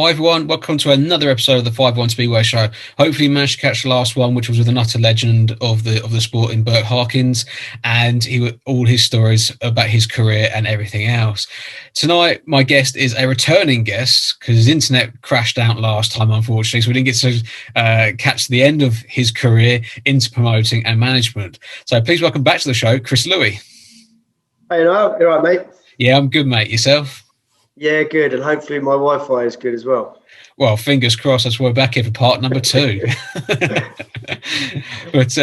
Hi everyone, welcome to another episode of the Five-1 Speedway Show. Hopefully you managed to catch the last one, which was with an utter legend of the sport in Burt Harkins, and all his stories about his career and everything else. Tonight, my guest is a returning guest because his internet crashed out last time, unfortunately, so we didn't get to catch the end of his career into promoting and management. So please welcome back to the show, Chris Louis. Hey, you all right, mate? Yeah, I'm good, mate. Yourself? Yeah, good, and hopefully my Wi-Fi is good as well. Well, fingers crossed. That's why we're back here for part number 2. But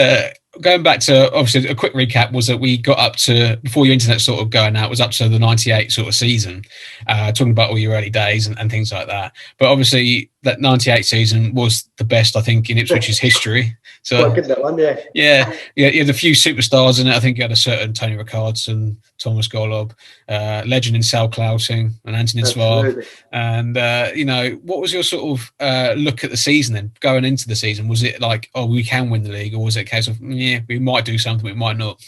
going back to, obviously, a quick recap was that we got up to, before your internet sort of going out, was up to the 98 sort of season, talking about all your early days and things like that. But obviously, that 98 season was the best, I think, in Ipswich's history. So, quite good, that one, yeah. Yeah, you had a few superstars in it. I think you had a certain Tony Ricardson, Thomas Golob, legend in Sal Clouting and Antonin Svab. And, what was your sort of look at the season then, going into the season? Was it like, oh, we can win the league? Or was it a case of, yeah, we might do something, we might not?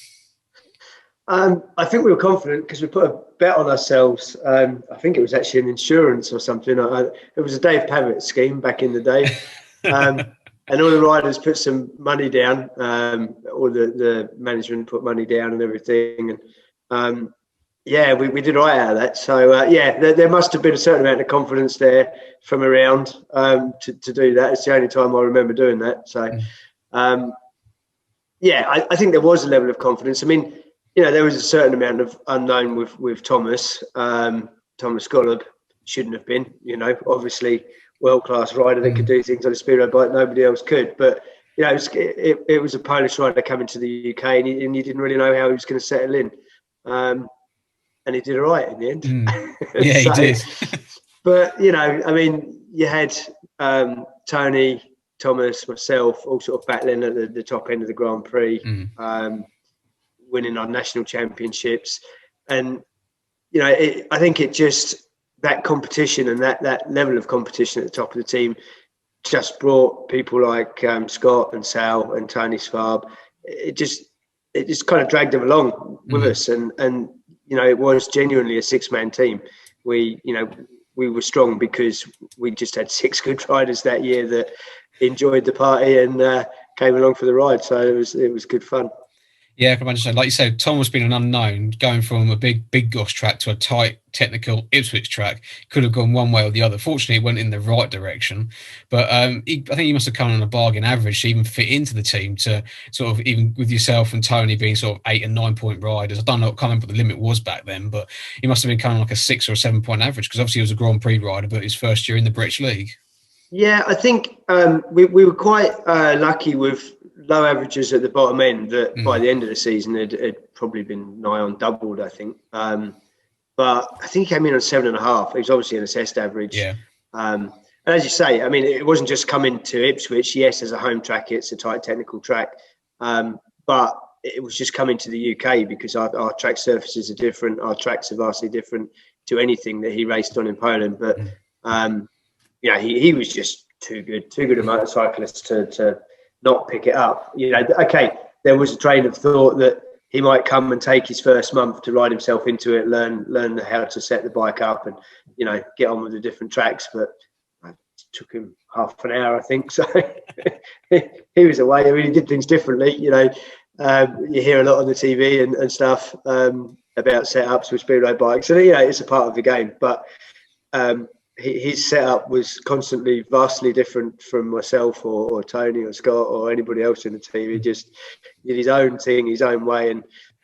I think we were confident because we put a bet on ourselves. I think it was actually an insurance or something. It was a Dave Pavitt scheme back in the day. And all the riders put some money down, all the management put money down and everything. And we did right out of that. So, there must have been a certain amount of confidence there from around to do that. It's the only time I remember doing that. So, I think there was a level of confidence. I mean, there was a certain amount of unknown with Thomas. Thomas Golob shouldn't have been, obviously world-class rider that could do things on a speedway bike nobody else could. But, it was a Polish rider coming to the UK and you didn't really know how he was going to settle in. And he did all right in the end. Yeah, he did. But, you had Tony, Thomas, myself, all sort of battling at the top end of the Grand Prix, winning our national championships. And, I think it just, that competition and that level of competition at the top of the team just brought people like Scott and Sal and Tony Svab. It just kind of dragged them along with us. And it was genuinely a 6-man team. We were strong because we just had 6 good riders that year that enjoyed the party and came along for the ride. So it was good fun. Yeah, I can imagine. Like you said, Tom was being an unknown, going from a big Goss track to a tight, technical Ipswich track. Could have gone one way or the other. Fortunately, it went in the right direction. But I think he must have come on a bargain average to even fit into the team, to sort of, even with yourself and Tony being sort of 8 and 9 point riders. I don't know, I can't remember what the limit was back then, but he must have been kind of like a 6 or 7 point average, because obviously he was a Grand Prix rider, but his first year in the British League. Yeah, I think we were quite lucky with low averages at the bottom end that by the end of the season had probably been nigh on doubled, I think. But I think he came in on 7.5. He was obviously an assessed average. Yeah. And as you say, I mean, it wasn't just coming to Ipswich. Yes, as a home track, it's a tight technical track. But it was just coming to the UK because our track surfaces are different. Our tracks are vastly different to anything that he raced on in Poland. But, he was just too good a motorcyclist to not pick it up. Okay, there was a train of thought that he might come and take his first month to ride himself into it, learn how to set the bike up and, get on with the different tracks. But it took him half an hour, I think. So he was away. I mean, he did things differently. You hear a lot on the TV and stuff about setups with speedway bikes. And, it's a part of the game. But his setup was constantly vastly different from myself or Tony or Scott or anybody else in the team. He just did his own thing, his own way,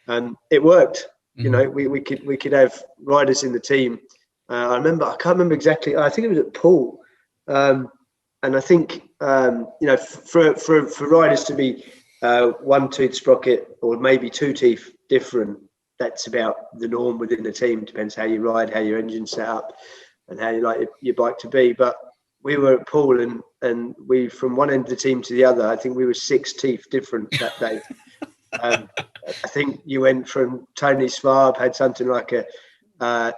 and it worked. We could have riders in the team. I can't remember exactly. I think it was at Poole, and I think for riders to be 1 tooth sprocket or maybe 2 teeth different, that's about the norm within the team. Depends how you ride, how your engine's set up, and how you like your bike to be. But we were at Poole and we, from one end of the team to the other, I think we were 6 teeth different that day. I think you went from Tony Svab had something like a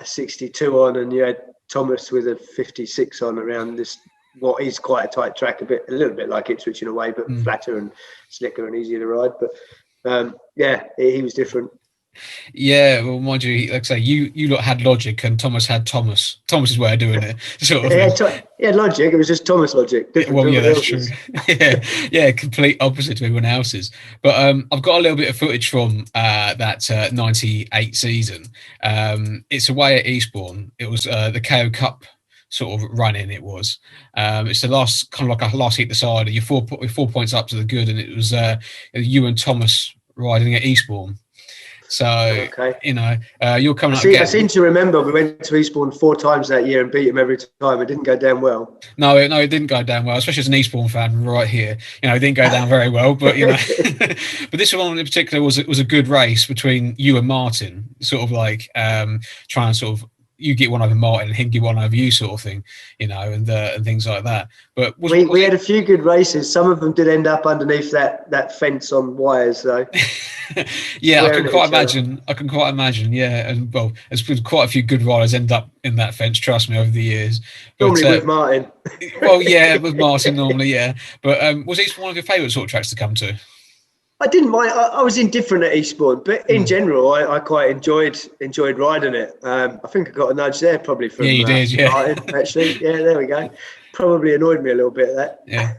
62 on, and you had Thomas with a 56 on around this, what is quite a tight track, a little bit like Ipswich in a way, but flatter and slicker and easier to ride. But he was different. Yeah, well, mind you, like I say, you lot had logic, and Thomas had Thomas's way of doing it, sort of thing. Yeah, logic. It was just Thomas logic, different Well, to yeah, everybody that's true. else's. Yeah, yeah, complete opposite to everyone else's. But I've got a little bit of footage from that '98 season. It's away at Eastbourne. It was the KO Cup sort of run-in. It was. It's the last kind of like a last heat decider. You're 4 points up to the good, and it was you and Thomas riding at Eastbourne. So Okay. you're coming up I seem again. to remember we went to Eastbourne 4 times that year and beat him every time. It didn't go down well. No, it didn't go down well, especially as an Eastbourne fan right here. It didn't go down very well, but but this one in particular was a good race between you and Martin, sort of like trying to sort of you get one over Martin and him get one over you, sort of thing, and things like that. But we had a few good races. Some of them did end up underneath that fence on wires, though. Yeah, I can quite imagine. Yeah, and well, there's been quite a few good riders end up in that fence. Trust me, over the years. But, Normally with Martin. Well, yeah, with Martin normally, yeah. But was Eastbourne one of your favourite sort of tracks to come to? I didn't mind. I was indifferent at Eastbourne, but in general, I quite enjoyed riding it. I think I got a nudge there, probably from you did, yeah. Martin, actually. Yeah, there we go. Probably annoyed me a little bit. That. Yeah.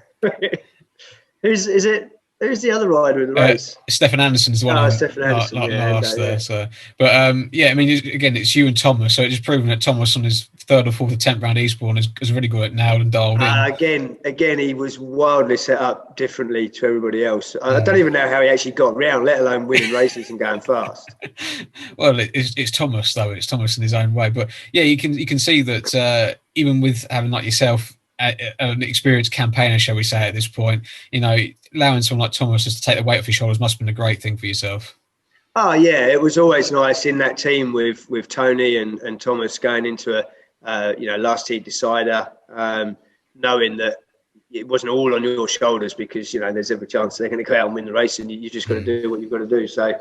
Who's the other rider in the race? Stefan Anderson is the one. Oh, Stefan Anderson. Last there. Yeah. So, but yeah, I mean, again, it's you and Thomas, so it's just proven that Thomas on his third or fourth attempt round Eastbourne has really got it nailed and dialed in. Again, he was wildly set up differently to everybody else. I don't even know how he actually got round, let alone winning races and going fast. Well, it's Thomas though. It's Thomas in his own way. But yeah, you can see that even with having like yourself an experienced campaigner, shall we say, at this point, allowing someone like Thomas just to take the weight off your shoulders must have been a great thing for yourself. Oh yeah, it was always nice in that team with Tony and Thomas going into a last heat decider, knowing that it wasn't all on your shoulders, because there's every chance they're going to go out and win the race, and you just got to do what you've got to do. So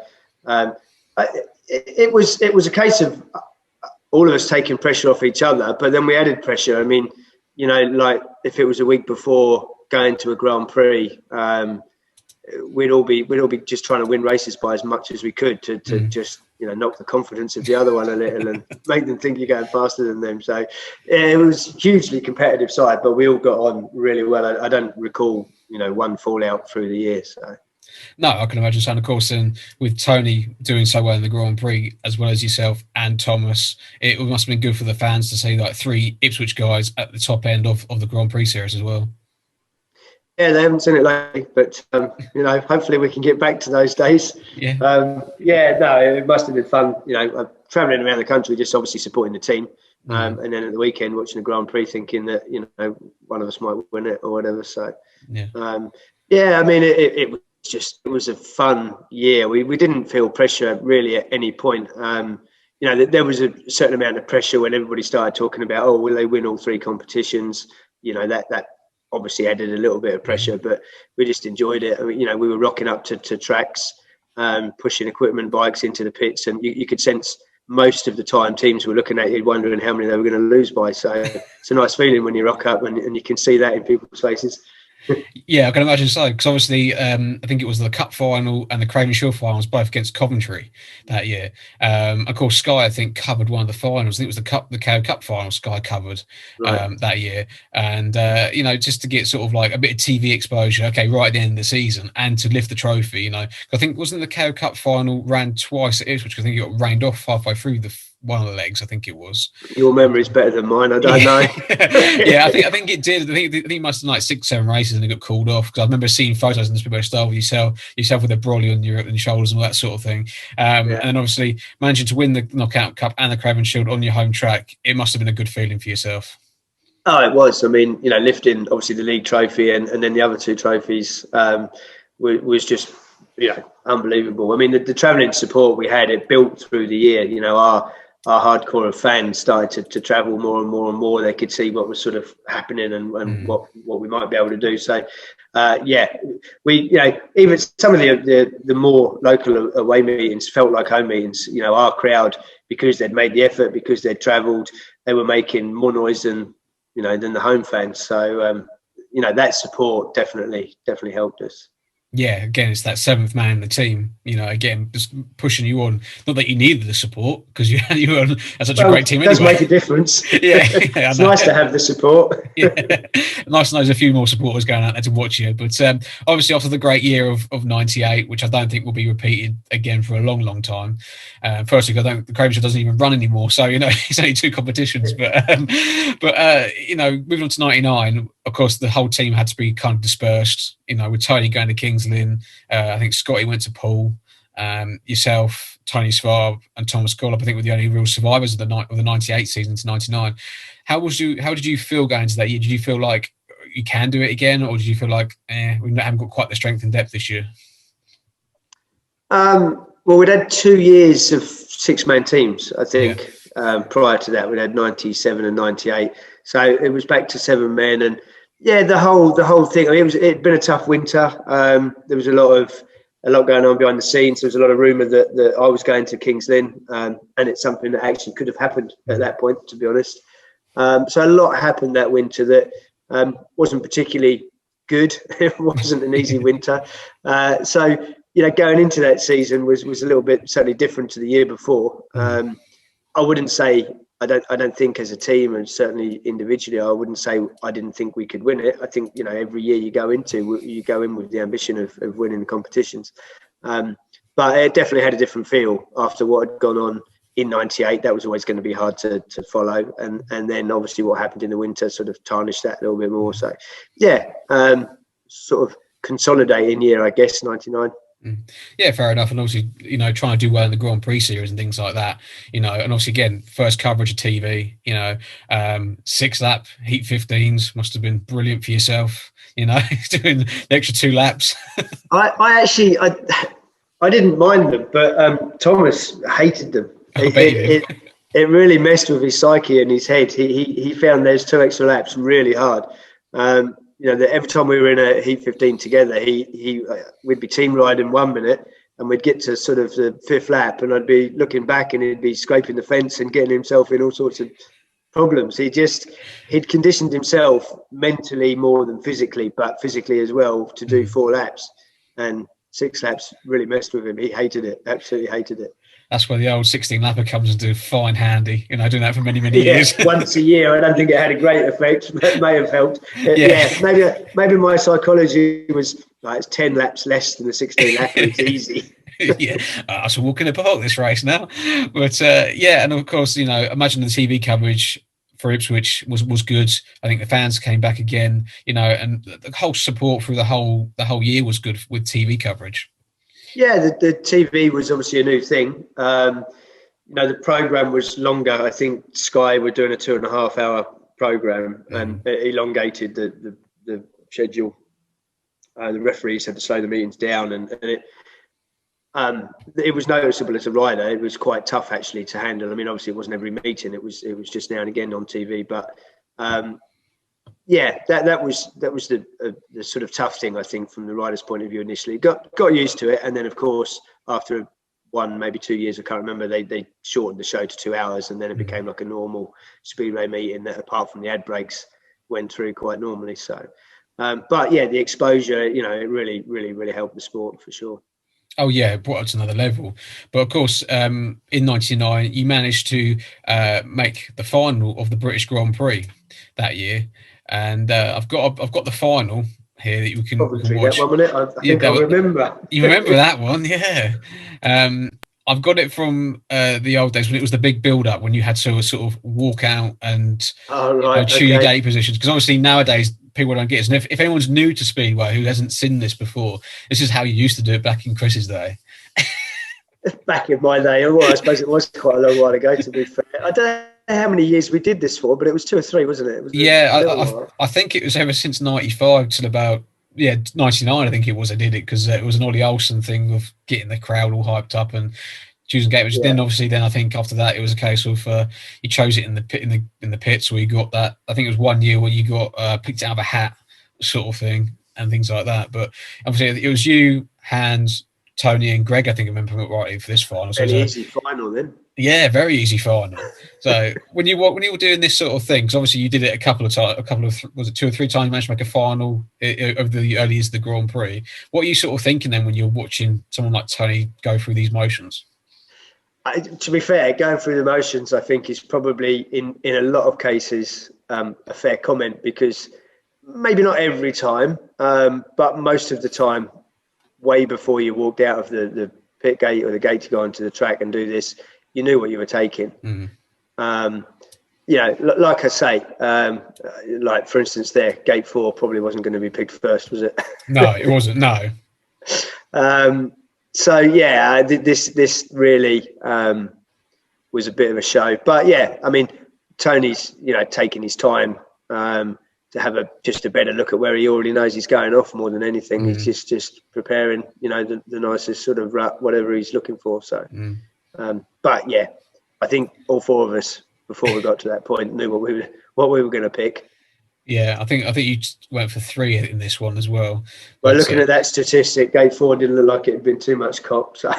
it was a case of all of us taking pressure off each other, but then we added pressure. I mean, like if it was a week before going to a Grand Prix, we'd all be just trying to win races by as much as we could to just knock the confidence of the other one a little and make them think you're going faster than them. So it was hugely competitive side, but we all got on really well. I don't recall one fallout through the year. So. No, I can imagine so. And of course, then with Tony doing so well in the Grand Prix, as well as yourself and Thomas, it must have been good for the fans to see like three Ipswich guys at the top end of the Grand Prix series as well. Yeah, they haven't seen it lately, but hopefully we can get back to those days. Yeah. It must have been fun. Travelling around the country, just obviously supporting the team, and then at the weekend watching the Grand Prix, thinking that one of us might win it or whatever. So, yeah. I mean, it was a fun year. We didn't feel pressure really at any point. There was a certain amount of pressure when everybody started talking about, will they win all three competitions? That obviously added a little bit of pressure, but we just enjoyed it. I mean, we were rocking up to tracks, pushing equipment bikes into the pits, and you could sense most of the time teams were looking at you wondering how many they were going to lose by. So it's a nice feeling when you rock up and you can see that in people's faces. Yeah, I can imagine so, because obviously I think it was the Cup final and the Craven Shield finals both against Coventry that year. Of course, Sky I think covered one of the finals. I think it was the KO Cup final Sky covered that year, and just to get sort of like a bit of TV exposure, right at the end of the season, and to lift the trophy. I think wasn't the KO Cup final ran twice at Ipswich? I think it got rained off halfway through one of the legs, I think it was. Your memory's better than mine. I don't know. Yeah, I think it did. I think it must have done like 6-7 races and it got called off, because I remember seeing photos in the Speedway Star with yourself with a brolly on your shoulders and all that sort of thing. And then obviously managing to win the Knockout Cup and the Craven Shield on your home track, it must have been a good feeling for yourself. Oh, it was. I mean, lifting obviously the league trophy and then the other two trophies was just unbelievable. I mean, the travelling support we had, it built through the year. Our hardcore of fans started to travel more and more and more. They could see what was sort of happening and what we might be able to do. So, we even some of the more local away meetings felt like home meetings. Our crowd, because they'd made the effort, because they'd travelled, they were making more noise than the home fans. So, that support definitely helped us. Yeah, again, it's that seventh man in the team. Again, just pushing you on. Not that you needed the support because you were on such a Well, great team it does anyway. make a difference. Yeah, I It's know. nice to have the support. Yeah, nice to know there's a few more supporters going out there to watch you. But obviously, after the great year of '98, which I don't think will be repeated again for a long, long time. Firstly, the Craven doesn't even run anymore, so it's only two competitions. But moving on to '99, of course, the whole team had to be kind of dispersed. With Tony going to Kings Lynn, I think Scotty went to Poole. Yourself, Tony Svab, and Thomas Gollop, I think, were the only real survivors of the '98 season to '99. How did you feel going into that year? Did you feel like you can do it again, or did you feel like we haven't got quite the strength and depth this year? Well, we'd had 2 years of six-man teams, I think. Yeah. Prior to that, we'd had '97 and '98, so it was back to 7 men. And yeah, the whole thing. I mean, it'd been a tough winter. There was a lot going on behind the scenes. There was a lot of rumour that I was going to Kings Lynn, and it's something that actually could have happened at that point, to be honest. So a lot happened that winter that wasn't particularly good. It wasn't an easy winter. So going into that season was a little bit certainly different to the year before. I wouldn't say I don't think as a team, and certainly individually, I wouldn't say I didn't think we could win it. I think every year you go in with the ambition of winning the competitions. But it definitely had a different feel after what had gone on in '98. That was always going to be hard to follow, and then obviously what happened in the winter sort of tarnished that a little bit more. So yeah, sort of consolidating year, I guess, '99. Yeah, fair enough. And obviously, trying to do well in the Grand Prix series and things like that, and obviously, again, first coverage of TV, 6-lap heat 15s must have been brilliant for yourself, doing the extra 2 laps. I actually didn't mind them, but Thomas hated them. It really messed with his psyche and his head. He found those 2 extra laps really hard. That every time we were in a heat 15 together, we'd be team riding 1 minute, and we'd get to sort of the 5th lap, and I'd be looking back, and he'd be scraping the fence and getting himself in all sorts of problems. He'd conditioned himself mentally more than physically, but physically as well, to do 4 laps, and 6 laps really messed with him. He hated it, absolutely hated it. That's where the old 16-lapper comes into fine handy. Doing that for many, many years. Once a year. I don't think it had a great effect, but it may have helped. Maybe my psychology was like, it's 10 laps less than the 16-lapper. It's easy. Yeah, I should walk in the park this race now. But and of course, imagine the TV coverage for Ipswich was good. I think the fans came back again, and the whole support through the whole year was good with TV coverage. Yeah, the TV was obviously a new thing. The program was longer. I think Sky were doing a 2.5-hour program, and it elongated the schedule. The referees had to slow the meetings down, and it was noticeable as a rider. It was quite tough actually to handle. I mean, obviously it wasn't every meeting. It was just now and again on TV, but. That was the sort of tough thing, I think, from the rider's point of view initially. Got used to it, and then of course after 1, maybe 2 years, I can't remember, they shortened the show to 2 hours, and then it became like a normal Speedway meeting that, apart from the ad breaks, went through quite normally. So, but yeah, the exposure, it really, really, really helped the sport for sure. Oh yeah, it brought it to another level. But of course, in '99, you managed to make the final of the British Grand Prix that year. And I've got the final here that you can watch. That 1 minute, I think I remember. You remember that one, yeah. I've got it from the old days when it was the big build-up, when you had to sort of walk out and choose your gate positions. Because obviously nowadays people don't get it. And if anyone's new to Speedway who hasn't seen this before, this is how you used to do it back in Chris's day. Back in my day, well, I suppose it was quite a long while ago, to be fair. I don't know how many years we did this for, but it was 2 or 3, wasn't it? I think it was ever since '95 till about '99. I think it was. I did it because it was an Ollie Olsen thing of getting the crowd all hyped up and choosing gate. Which then obviously I think after that it was a case of you chose it in the pit in the pits where you got that. I think it was 1 year where you got picked out of a hat sort of thing and things like that. But obviously it was you, Hans, Tony and Greg, I think I remember rightly, for this final. So easy final then. Yeah, very easy final. So when you were doing this sort of thing, because obviously you did it a couple of times, was it 2 or 3 times? You managed to make a final over the early years of the Grand Prix. What are you sort of thinking then when you're watching someone like Tony go through these motions? To be fair, going through the motions, I think, is probably in a lot of cases a fair comment, because maybe not every time, but most of the time, way before you walked out of the pit gate or the gate to go onto the track and do this, you knew what you were taking. Like I say, like for instance, there, gate 4 probably wasn't going to be picked first, was it? No, it wasn't. No. So yeah, this really was a bit of a show, but yeah, I mean, Tony's taking his time to have just a better look at where he already knows he's going off more than anything. He's just preparing, the nicest sort of whatever he's looking for. So, but yeah, I think all 4 of us before we got to that point knew what we were going to pick. Yeah, I think you went for 3 in this one as well. Well, looking at that statistic, gate 4 didn't look like it had been too much cop. So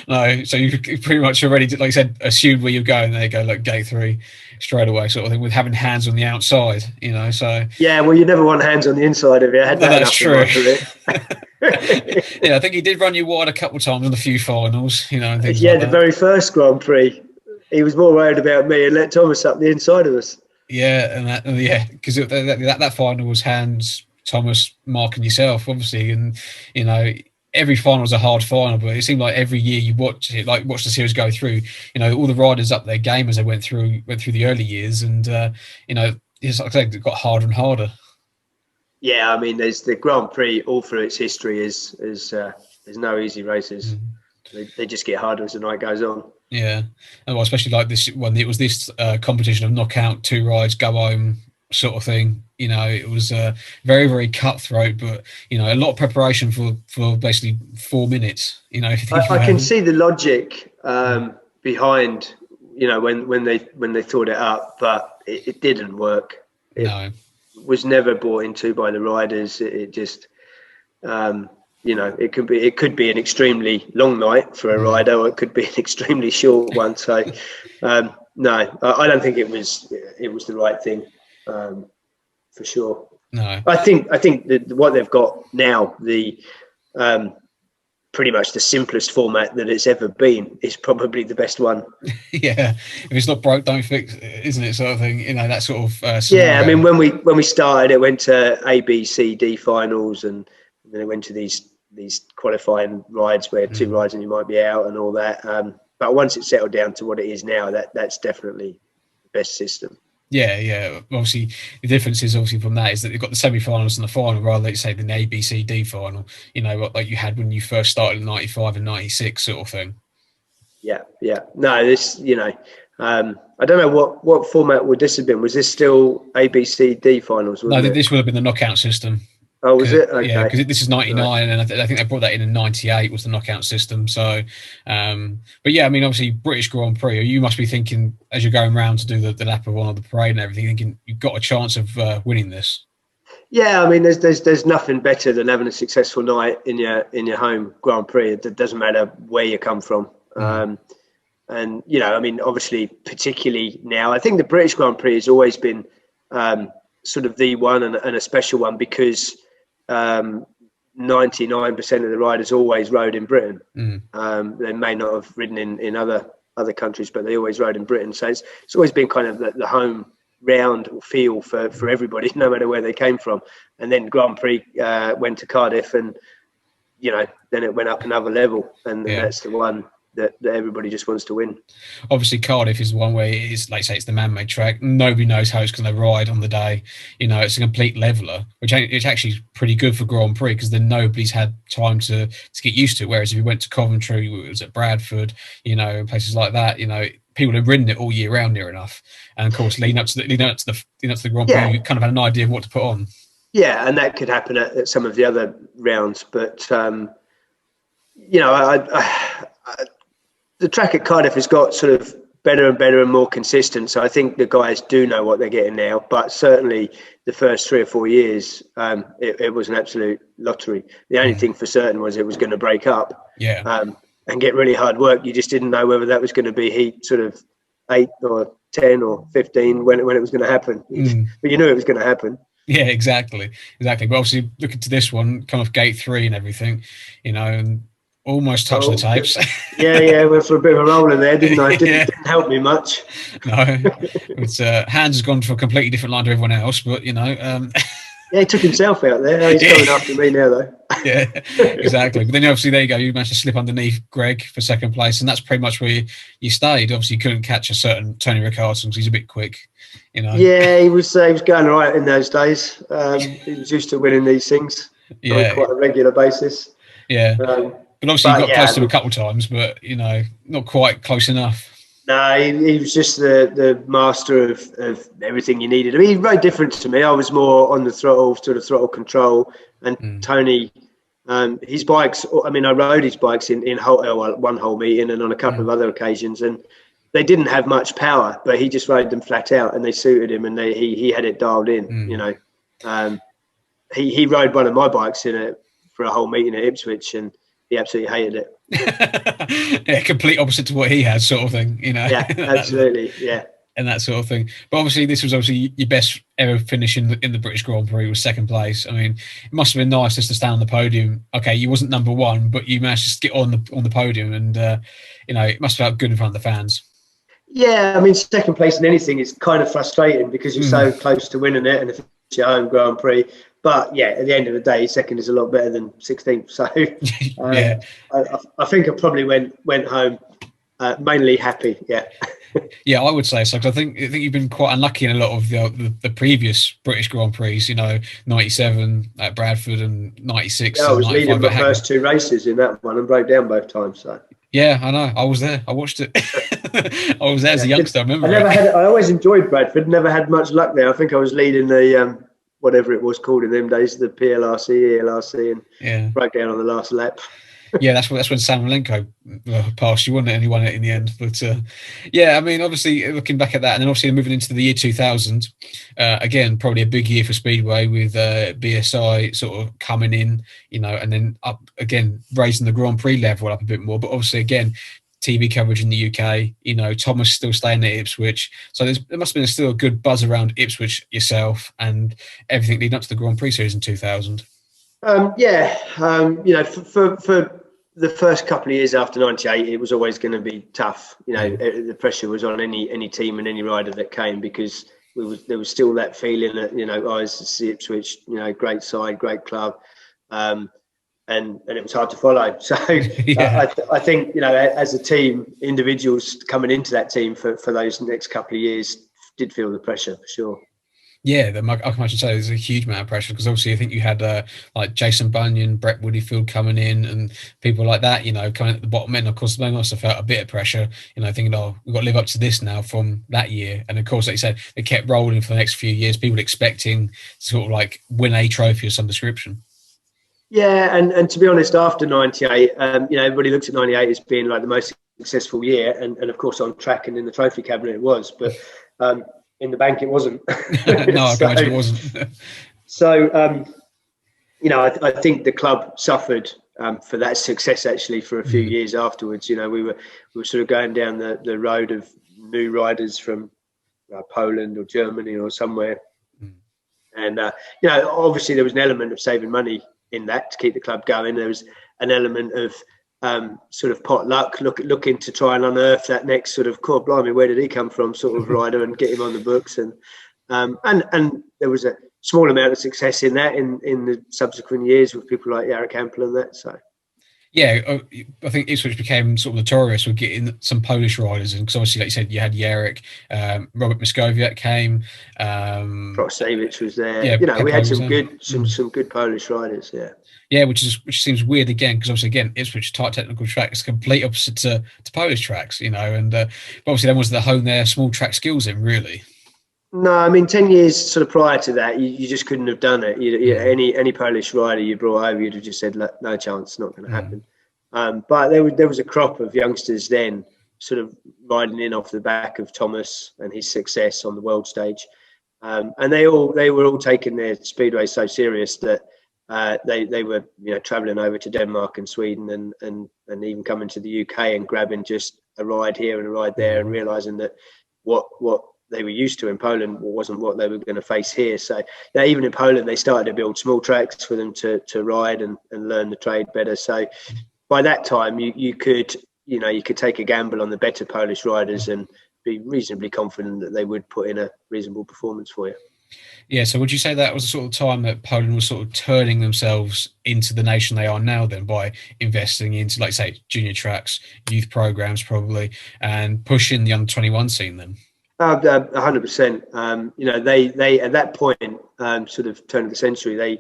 no. So you pretty much already, like you said, assumed where you're going. There you go, like gate 3 straight away, sort of thing, with having hands on the outside. So yeah, well, you never want hands on the inside of it. That's true. Yeah, I think he did run you wide a couple of times on a few finals. And things yeah, like the that. very first Grand Prix, he was more worried about me and let Thomas up the inside of us. Yeah, because that final was hands, Thomas, Mark, and yourself, obviously, and every final was a hard final, but it seemed like every year you watch the series go through, all the riders up their game as they went through the early years, and it's like I said, it got harder and harder. Yeah, I mean, there's the Grand Prix all through its history is there's no easy races. They just get harder as the night goes on. Yeah, and well, especially like this one, it was this competition of knockout, 2 rides, go home sort of thing. It was very, very cutthroat, but a lot of preparation for basically 4 minutes. If you think I can see the logic behind when they thought it up, but it didn't work. It was never bought into by the riders. It just it could be an extremely long night for a rider, or it could be an extremely short one. So, no, I don't think it was the right thing, for sure. No, I think that what they've got now, the pretty much the simplest format that it's ever been, is probably the best one. Yeah, if it's not broke, don't fix it, isn't it? Sort of thing. That sort of. Yeah, I mean, when we started, it went to A, B, C, D finals, and then it went to these qualifying rides where 2 rides and you might be out and all that. But once it settled down to what it is now, that's definitely the best system. Yeah. Obviously, the difference is from that is that they've got the semi-finals and the final, rather than say the A, B, C, D final. Like you had when you first started in '95 and '96, sort of thing. Yeah. No, this, I don't know what format would this have been. Was this still A, B, C, D finals? No, this would have been the knockout system. Oh, was it? Okay. Yeah, because this is '99, and I think they brought that in '98 was the knockout system. So, but yeah, I mean, obviously British Grand Prix, you must be thinking as you're going around to do the lap of one of the parade and everything, thinking you've got a chance of winning this. Yeah, I mean, there's nothing better than having a successful night in your home Grand Prix. It doesn't matter where you come from. And I mean, obviously, particularly now, I think the British Grand Prix has always been sort of the one and a special one, because 99% of the riders always rode in Britain. They may not have ridden in other countries, but they always rode in Britain. So it's always been kind of the home round or feel for everybody, no matter where they came from. And then Grand Prix went to Cardiff, and then it went up another level, and that's the one that everybody just wants to win. Obviously, Cardiff is the one where it is, like say, it's the man-made track. Nobody knows how it's going to ride on the day. It's a complete leveler, which it's actually pretty good for Grand Prix, because then nobody's had time to get used to it. Whereas if you went to Coventry, it was at Bradford, places like that, people have ridden it all year round near enough. And of course, leading up to the Grand Prix, you kind of had an idea of what to put on. Yeah, and that could happen at some of the other rounds, but the track at Cardiff has got sort of better and better and more consistent. So I think the guys do know what they're getting now. But certainly the first 3 or 4 years, it was an absolute lottery. The only thing for certain was it was going to break up. Yeah. get really hard work. You just didn't know whether that was going to be heat sort of 8 or 10 or 15 when it was going to happen. But you knew it was going to happen. Yeah, exactly. But obviously, looking to this one, come off gate 3 and everything, and almost touching the tapes. Yeah, went for a bit of a roller there, didn't I? Didn't help me much. No, it's Hans has gone for a completely different line to everyone else, but yeah, he took himself out there. He's coming after me now, though. Yeah, exactly. But then obviously there you go. You managed to slip underneath Greg for second place, and that's pretty much where you stayed. Obviously, you couldn't catch a certain Tony Ricardson because he's a bit quick. Yeah, he was going all right in those days. He was used to winning these things on quite a regular basis. Yeah, but obviously you got close to him a couple of times, but not quite close enough. No, he was just the master of everything you needed. I mean, he's very different to me. I was more on the throttle, sort of throttle control, and Tony, his bikes. I mean, I rode his bikes in one whole meeting and on a couple of other occasions, and they didn't have much power, but he just rode them flat out, and they suited him, and he had it dialed in. He rode one of my bikes for a whole meeting at Ipswich, and he absolutely hated it. Yeah, complete opposite to what he had, sort of thing. Yeah, absolutely. Yeah. And that sort of thing. But obviously, this was obviously your best ever finish in the British Grand Prix, was second place. I mean, it must have been nice just to stand on the podium. Okay, you wasn't number one, but you managed to get on the podium, and it must have felt good in front of the fans. Yeah, I mean, second place in anything is kind of frustrating because you're so close to winning it, and if it's your home Grand Prix. But yeah, at the end of the day, second is a lot better than 16th. So yeah, I think I probably went home mainly happy. Yeah. Yeah, I would say so. Cause I think you've been quite unlucky in a lot of the previous British Grand Prix. 97 at Bradford and 96. Yeah, I was leading the first 2 races in that one and broke down both times. So. Yeah, I know. I was there. I watched it. I was there as a youngster. I remember. I always enjoyed Bradford. Never had much luck there. I think I was leading the whatever it was called in them days, the PLRC, ELRC, and broke down on the last lap. Yeah, that's when Sam Malenko passed you, wasn't it? And he won it in the end. But I mean, obviously looking back at that, and then obviously moving into the year 2000, again probably a big year for Speedway with BSI sort of coming in, and then up again raising the Grand Prix level up a bit more. But obviously again, TV coverage in the UK, Thomas still staying at Ipswich, so there must have been still a good buzz around Ipswich yourself and everything leading up to the Grand Prix series in 2000. For the first couple of years after 98, it was always going to be tough. The pressure was on any team and any rider that came, because there was still that feeling that, I was to see Ipswich, great side, great club, and it was hard to follow. So I think, as a team, individuals coming into that team for those next couple of years did feel the pressure for sure. Yeah, I can imagine say there's a huge amount of pressure, because obviously I think you had like Jason Bunyan, Brett Woodfield coming in, and people like that, coming at the bottom end. Of course, they must have felt a bit of pressure, thinking, we've got to live up to this now from that year. And of course, like you said, it kept rolling for the next few years. People expecting to sort of like win a trophy of some description. Yeah, and to be honest, after 98, everybody looks at 98 as being like the most successful year, and of course on track and in the trophy cabinet it was, but in the bank it wasn't. No, I can imagine it wasn't. So I think the club suffered for that success actually for a few years afterwards. We were sort of going down the road of new riders from Poland or Germany or somewhere, and obviously there was an element of saving money in that to keep the club going. There was an element of sort of pot luck, looking to try and unearth that next sort of, core blimey, where did he come from sort of rider, and get him on the books. And there was a small amount of success in that in the subsequent years with people like Jarek Hampel and that. So yeah, I think Ipswich became sort of notorious with getting some Polish riders in, because obviously, like you said, you had Jarek, Robert Moskowiak came, Protasevich was there. Yeah, we had some good Polish riders. Yeah, which seems weird again, because obviously again Ipswich tight technical track is complete opposite to Polish tracks, and but obviously then was the hone their small track skills in, really. No, I mean 10 years sort of prior to that, you just couldn't have done it. Any Polish rider you brought over, you'd have just said, no chance, not going to happen. But there was a crop of youngsters then, sort of riding in off the back of Thomas and his success on the world stage, and they were all taking their Speedway so serious that they were travelling over to Denmark and Sweden and even coming to the UK and grabbing just a ride here and a ride there, and realising that what they were used to in Poland wasn't what they were going to face here. So even in Poland, they started to build small tracks for them to ride and learn the trade better. So by that time, you could take a gamble on the better Polish riders and be reasonably confident that they would put in a reasonable performance for you. Yeah, so would you say that was the sort of time that Poland was sort of turning themselves into the nation they are now then, by investing into, like, say, junior tracks, youth programs probably, and pushing the under-21 scene then? 100%. They at that point, sort of turn of the century,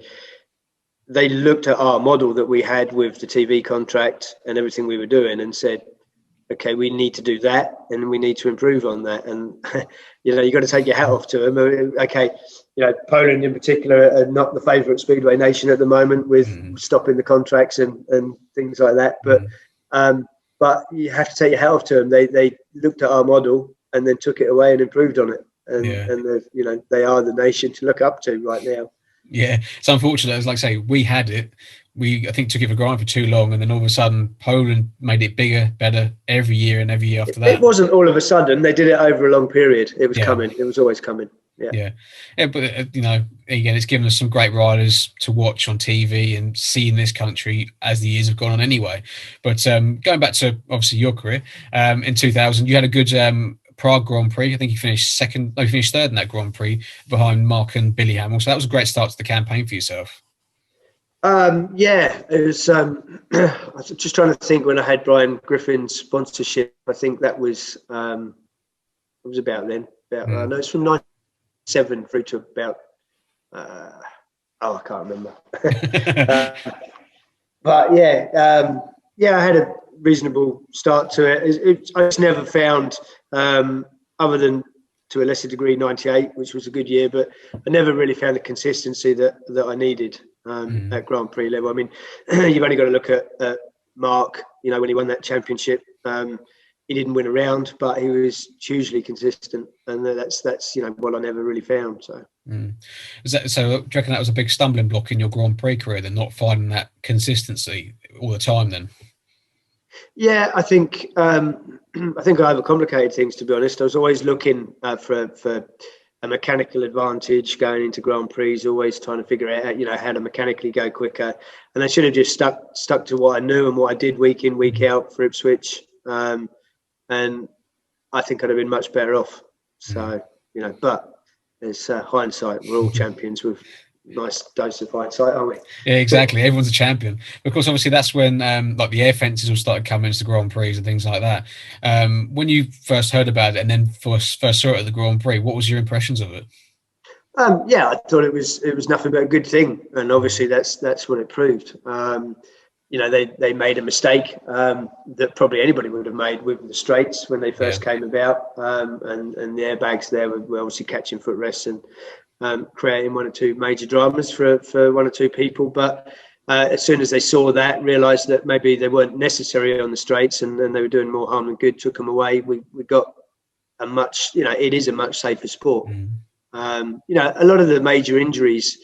they looked at our model that we had with the TV contract and everything we were doing and said, okay, we need to do that and we need to improve on that. And, you got to take your hat off to them. Okay, Poland in particular are not the favourite Speedway nation at the moment with stopping the contracts and things like that. But you have to take your hat off to them. They looked at our model and then took it away and improved on it. And they are the nation to look up to right now. Yeah, it's unfortunate. It's like, say, we had it. I think, took it for granted for too long, and then all of a sudden Poland made it bigger, better every year and every year after that. It wasn't all of a sudden. They did it over a long period. It was coming. It was always coming. Yeah. But again, it's given us some great riders to watch on TV and see in this country as the years have gone on anyway. But going back to obviously your career, in 2000, you had a good Prague Grand Prix. I think you finished third in that Grand Prix behind Mark and Billy Hamill. So that was a great start to the campaign for yourself. It was. I was just trying to think when I had Brian Griffin's sponsorship. I think that was. It was about then. No, it's from 97 through to about. I can't remember. But I had a reasonable start to it. I just never found, other than to a lesser degree, 98, which was a good year, but I never really found the consistency that I needed at Grand Prix level. I mean, you've only got to look at Mark, when he won that championship. He didn't win a round, but he was hugely consistent, and that's what I never really found. So, so do you reckon that was a big stumbling block in your Grand Prix career, then, not finding that consistency all the time then? Yeah, I think I overcomplicated things, to be honest. I was always looking for a mechanical advantage going into Grand Prix, always trying to figure out how to mechanically go quicker. And I should have just stuck to what I knew and what I did week in, week out for Ipswich. And I think I'd have been much better off. So, but it's hindsight. We're all champions with nice dose of hindsight, aren't we? Yeah, exactly. Everyone's a champion. Of course, obviously, that's when like the air fences all started coming into the Grand Prix and things like that. When you first heard about it and then first saw it at the Grand Prix, what was your impressions of it? I thought it was nothing but a good thing, and obviously that's what it proved. They made a mistake that probably anybody would have made with the straights when they first came about, and the airbags there were obviously catching footrests and creating one or two major dramas for one or two people. But as soon as they saw that, realised that maybe they weren't necessary on the straights and they were doing more harm than good, took them away. We got a much, it is a much safer sport. A lot of the major injuries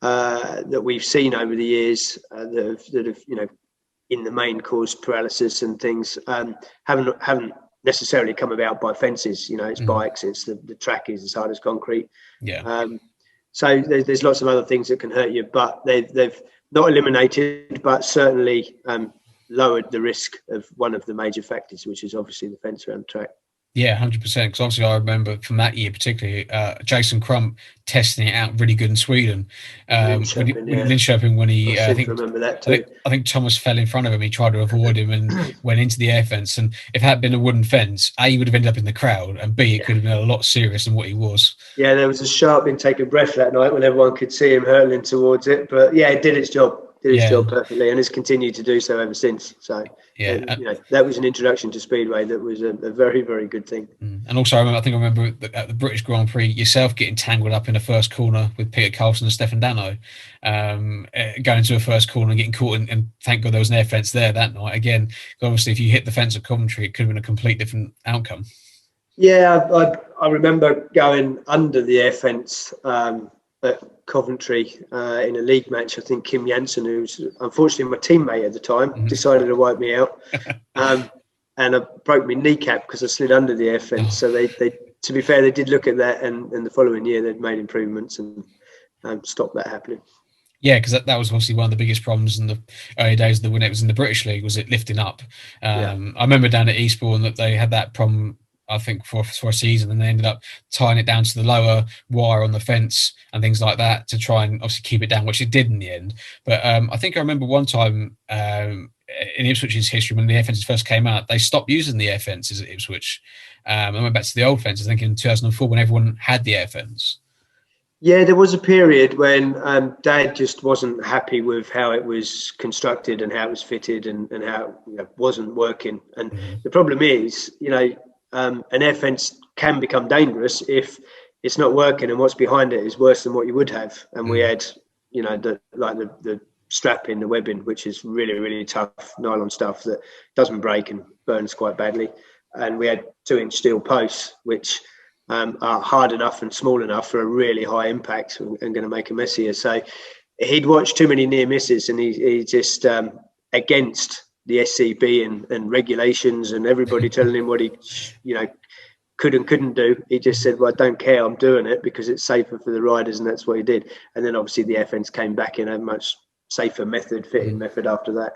that we've seen over the years that have in the main caused paralysis and things haven't necessarily come about by fences. It's bikes, it's the track is as hard as concrete. So there's lots of other things that can hurt you, but they've not eliminated, but certainly lowered the risk of one of the major factors, which is obviously the fence around the track. Yeah, 100%. Because obviously I remember from that year particularly, Jason Crump testing it out really good in Sweden. Linköping, when he, I think, remember that too. I think Thomas fell in front of him. He tried to avoid him and went into the air fence. And if it had been a wooden fence, A, he would have ended up in the crowd, and B, it could have been a lot serious than what he was. Yeah, there was a sharp intake of breath that night when everyone could see him hurtling towards it. But yeah, it did its job. Job perfectly, and has continued to do so ever since. So that was an introduction to Speedway that was a very, very good thing. And also, I remember at the British Grand Prix yourself getting tangled up in the first corner with Peter Carlson and Stefan Dano, going into a first corner and getting caught. And thank God there was an air fence there that night. Again, obviously, if you hit the fence at Coventry, it could have been a complete different outcome. Yeah, I remember going under the air fence. at Coventry in a league match. I think Kim Jansen, who's unfortunately my teammate at the time, decided to wipe me out. And I broke my kneecap because I slid under the air fence. So they, to be fair, they did look at that, and the following year they'd made improvements and stopped that happening. Yeah, because that was obviously one of the biggest problems in the early days when it was in the British League, was it lifting up. I remember down at Eastbourne that they had that problem, I think, for a season, and they ended up tying it down to the lower wire on the fence and things like that to try and obviously keep it down, which it did in the end. But I think I remember one time in Ipswich's history, when the air fences first came out, they stopped using the air fences at Ipswich and went back to the old fences, I think in 2004, when everyone had the air fence. Yeah, there was a period when Dad just wasn't happy with how it was constructed and how it was fitted and how it wasn't working. And the problem is, an air fence can become dangerous if it's not working and what's behind it is worse than what you would have. And we had, the strap in the webbing, which is really, really tough nylon stuff that doesn't break and burns quite badly. And we had 2-inch steel posts, which are hard enough and small enough for a really high impact and going to make a mess here. So he'd watched too many near misses, and he just against the SCB and regulations and everybody telling him what he could and couldn't do. He just said, well, I don't care, I'm doing it because it's safer for the riders, and that's what he did. And then obviously the air fence came back in a much safer fitting method after that.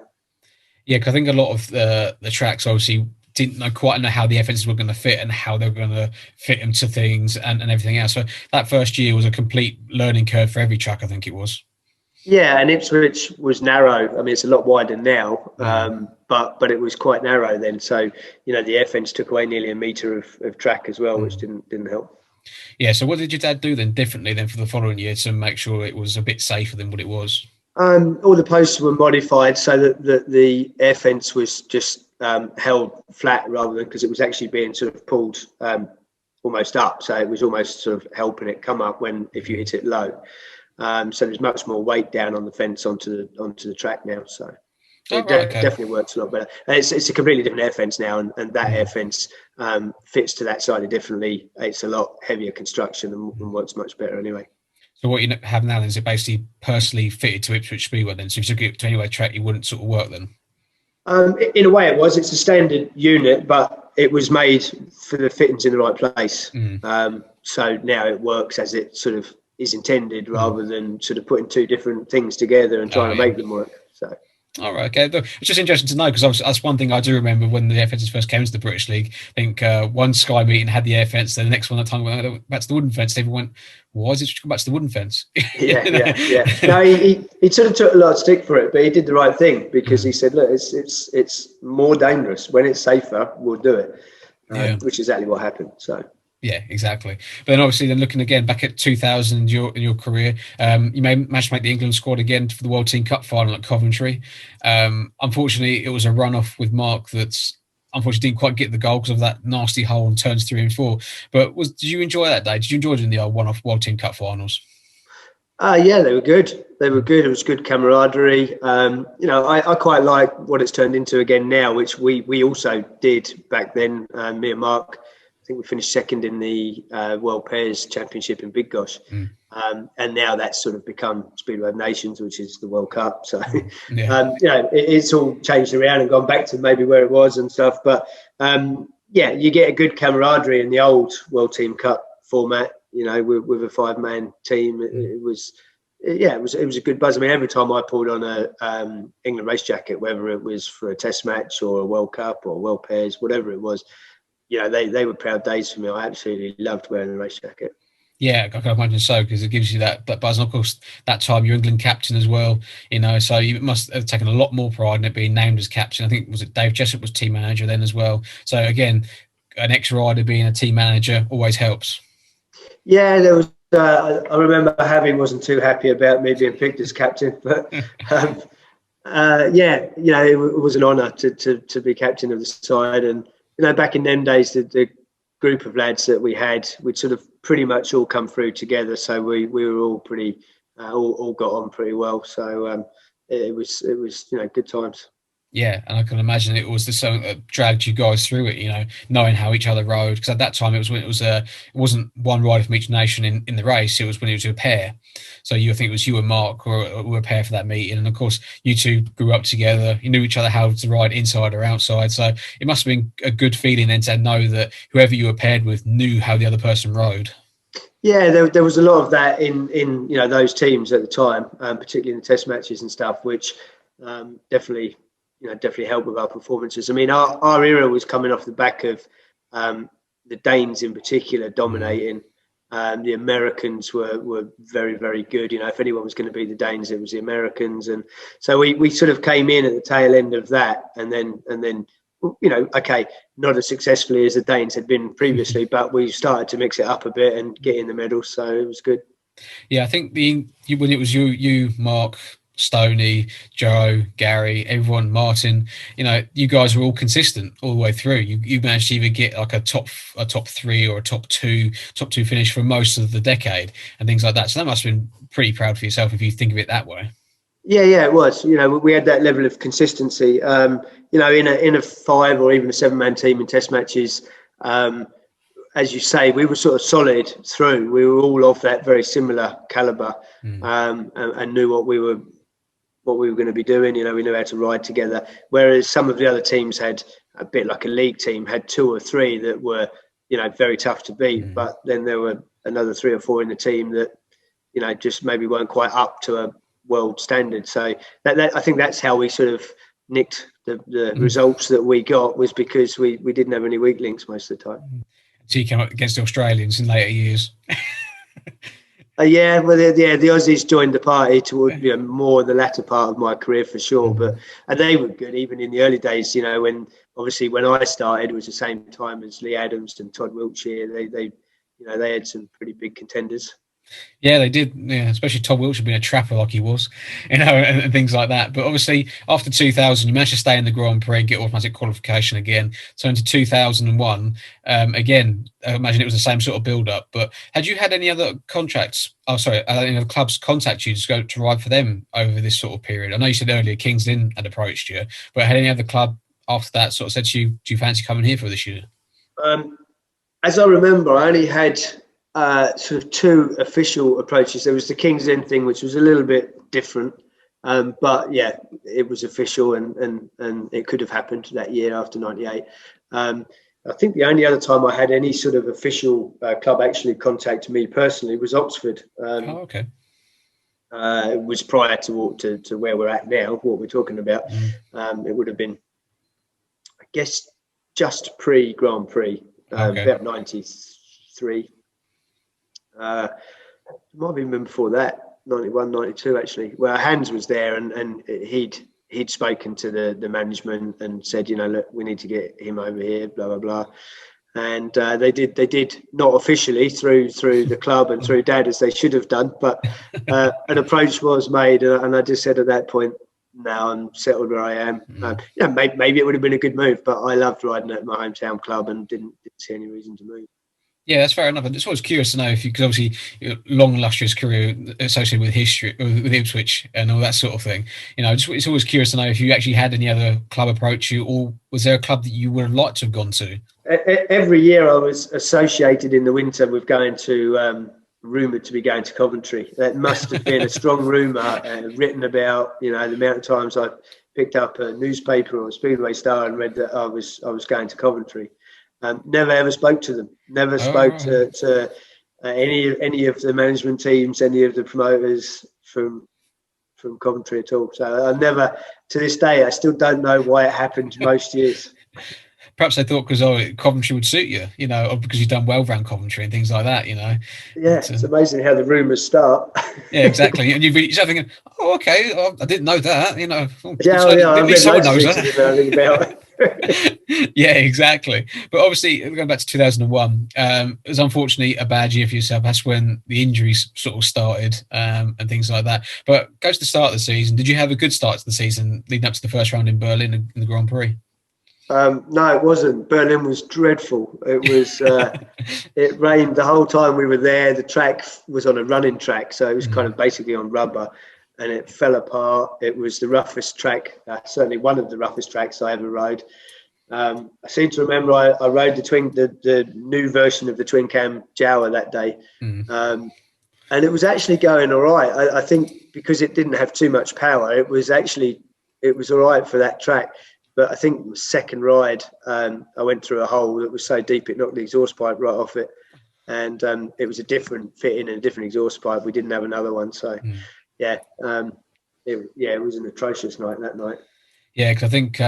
Yeah, because I think a lot of the tracks obviously didn't quite know how the air fences were going to fit and how they were going to fit into things and everything else. So that first year was a complete learning curve for every track, I think it was. Yeah, and Ipswich was narrow. I mean, it's a lot wider now, but it was quite narrow then. So, the air fence took away nearly a metre of track as well, which didn't help. Yeah, so what did your dad do then differently then for the following year to make sure it was a bit safer than what it was? All the posts were modified so that the air fence was just held flat rather than, because it was actually being sort of pulled almost up. So it was almost sort of helping it come up if you hit it low. So there's much more weight down on the fence onto the track now. So definitely works a lot better. And it's a completely different air fence now, and that air fence fits to that slightly differently. It's a lot heavier construction and works much better anyway. So what you have now then, is it basically personally fitted to Ipswich Speedway then? So if you took it to any track, it wouldn't sort of work then? In a way it was. It's a standard unit, but it was made for the fittings in the right place. So now it works as it sort of is intended, rather than sort of putting two different things together and trying to make them work. So. All right, okay. It's just interesting to know, because that's one thing I do remember when the air fences first came into the British League. I think one Sky meeting had the air fence, then the next one at the time went back to the wooden fence. Everyone went, why is it just come back to the wooden fence? Yeah. No, he sort of took a lot of stick for it, but he did the right thing, because he said, look, it's more dangerous. When it's safer, we'll do it, which is exactly what happened. So. Yeah, exactly. But then obviously, then looking again back at 2000 in your career, you managed to make the England squad again for the World Team Cup final at Coventry. Unfortunately, it was a runoff with Mark that's unfortunately didn't quite get the goal because of that nasty hole on turns 3 and 4. But did you enjoy that day? Did you enjoy doing the one-off World Team Cup finals? Yeah, they were good. They were good. It was good camaraderie. I quite like what it's turned into again now, which we also did back then. Me and Mark, I think we finished second in the World Pairs Championship in Big Gosh. And now that's sort of become Speedway of Nations, which is the World Cup. So, it's all changed around and gone back to maybe where it was and stuff. But, you get a good camaraderie in the old World Team Cup format, with a 5-man team. It was a good buzz. I mean, every time I pulled on a England race jacket, whether it was for a test match or a World Cup or World Pairs, whatever it was, they were proud days for me. I absolutely loved wearing the race jacket. Yeah, I can imagine so, because it gives you that buzz. And of course, that time you're England captain as well, so you must have taken a lot more pride in it being named as captain. I think, was it Dave Jessup was team manager then as well? So again, an ex-rider being a team manager always helps. Yeah, there was. I remember Javi wasn't too happy about me being picked as captain, but it was an honour to be captain of the side. And back in them days, the group of lads that we had, we'd sort of pretty much all come through together. So we were all pretty, all got on pretty well. So it was good times. Yeah, and I can imagine it was the something that dragged you guys through it. Knowing how each other rode, because at that time it wasn't one rider from each nation in the race. It was when it was a pair. So I think it was you and Mark were a pair for that meeting, and of course you two grew up together. You knew each other how to ride inside or outside. So it must have been a good feeling then to know that whoever you were paired with knew how the other person rode. Yeah, there was a lot of that in those teams at the time, particularly in the test matches and stuff, which definitely helped with our performances. I mean, our era was coming off the back of the Danes in particular dominating. The Americans were very, very good. If anyone was going to beat the Danes, it was the Americans, and so we sort of came in at the tail end of that, and then okay, not as successfully as the Danes had been previously, but we started to mix it up a bit and get in the medals, so it was good. Yeah, I think when it was you, Mark, Stoney, Joe, Gary, everyone, Martin, you guys were all consistent all the way through. You managed to even get like a top three or a top two finish for most of the decade and things like that. So that must have been pretty proud for yourself if you think of it that way. Yeah, it was. We had that level of consistency. In a 5 or even a 7-man team in test matches, as you say, we were sort of solid through. We were all of that very similar caliber, and knew what we were going to be doing. We knew how to ride together. Whereas some of the other teams had, a bit like a league team, had 2 or 3 that were, very tough to beat. But then there were another 3 or 4 in the team that, just maybe weren't quite up to a world standard. So that I think that's how we sort of nicked the results that we got, was because we didn't have any weak links most of the time. So you came up against the Australians in later years. The Aussies joined the party toward more the latter part of my career for sure, and they were good even in the early days. When I started, it was the same time as Lee Adams and Todd Wiltshire. They had some pretty big contenders. Yeah, they did. Yeah, especially Todd Wiltshire being a trapper like he was, and things like that. But obviously, after 2000, you managed to stay in the Grand Prix, get automatic qualification again. So into 2001, again, I imagine it was the same sort of build-up. But had you had any other contracts? Oh, sorry, any other clubs contact you to go to ride for them over this sort of period? I know you said earlier Kings Lynn had approached you, but had any other club after that sort of said to you, "Do you fancy coming here for this year?" As I remember, I only had sort of 2 official approaches. There was the Kings Lynn thing, which was a little bit different, but yeah, it was official, and it could have happened that year after '98. I think the only other time I had any sort of official club actually contact me personally was Oxford. Okay. It was prior to where we're at now, what we're talking about. It would have been, I guess, just pre-Grand Prix, about 93. It might have even been before that, 91, 92 actually, where Hans was there, and he'd spoken to the management and said, look, we need to get him over here, blah blah blah. And they did not officially through the club and through Dad, as they should have done, but an approach was made, and I just said at that point, now I'm settled where I am. Maybe it would have been a good move, but I loved riding at my hometown club and didn't see any reason to move. Yeah, that's fair enough. And it's always curious to know if you, because obviously long illustrious career associated with history, with Ipswich and all that sort of thing. It's always curious to know if you actually had any other club approach you, or was there a club that you would have liked to have gone to? Every year I was associated in the winter with going to, rumoured to be going to Coventry. That must have been a strong rumour written about, the amount of times I picked up a newspaper or a Speedway Star and read that I was going to Coventry. Never ever spoke to them. Never spoke to any of the management teams, any of the promoters from Coventry at all. So I never, to this day, I still don't know why it happened most years. Perhaps they thought because Coventry would suit you, or because you've done well around Coventry and things like that, Yeah, it's amazing how the rumours start. Yeah, exactly. And you're thinking, oh, okay, I didn't know that, At least someone knows that. Yeah, exactly. But obviously, going back to 2001, it was unfortunately a bad year for yourself. That's when the injuries sort of started and things like that. But goes to the start of the season. Did you have a good start to the season leading up to the first round in Berlin in the Grand Prix? No, it wasn't. Berlin was dreadful. It was. It rained the whole time we were there. The track was on a running track, so it was kind of basically on rubber. and it fell apart. It was the roughest track, certainly one of the roughest tracks I ever rode. I seem to remember I rode the new version of the twin cam Jawa that day, and it was actually going all right. I think because it didn't have too much power, it was all right for that track. But I think the second ride, I went through a hole that was so deep it knocked the exhaust pipe right off it, and it was a different fitting and a different exhaust pipe. We didn't have another one, so it was an atrocious night that night. Yeah, because I think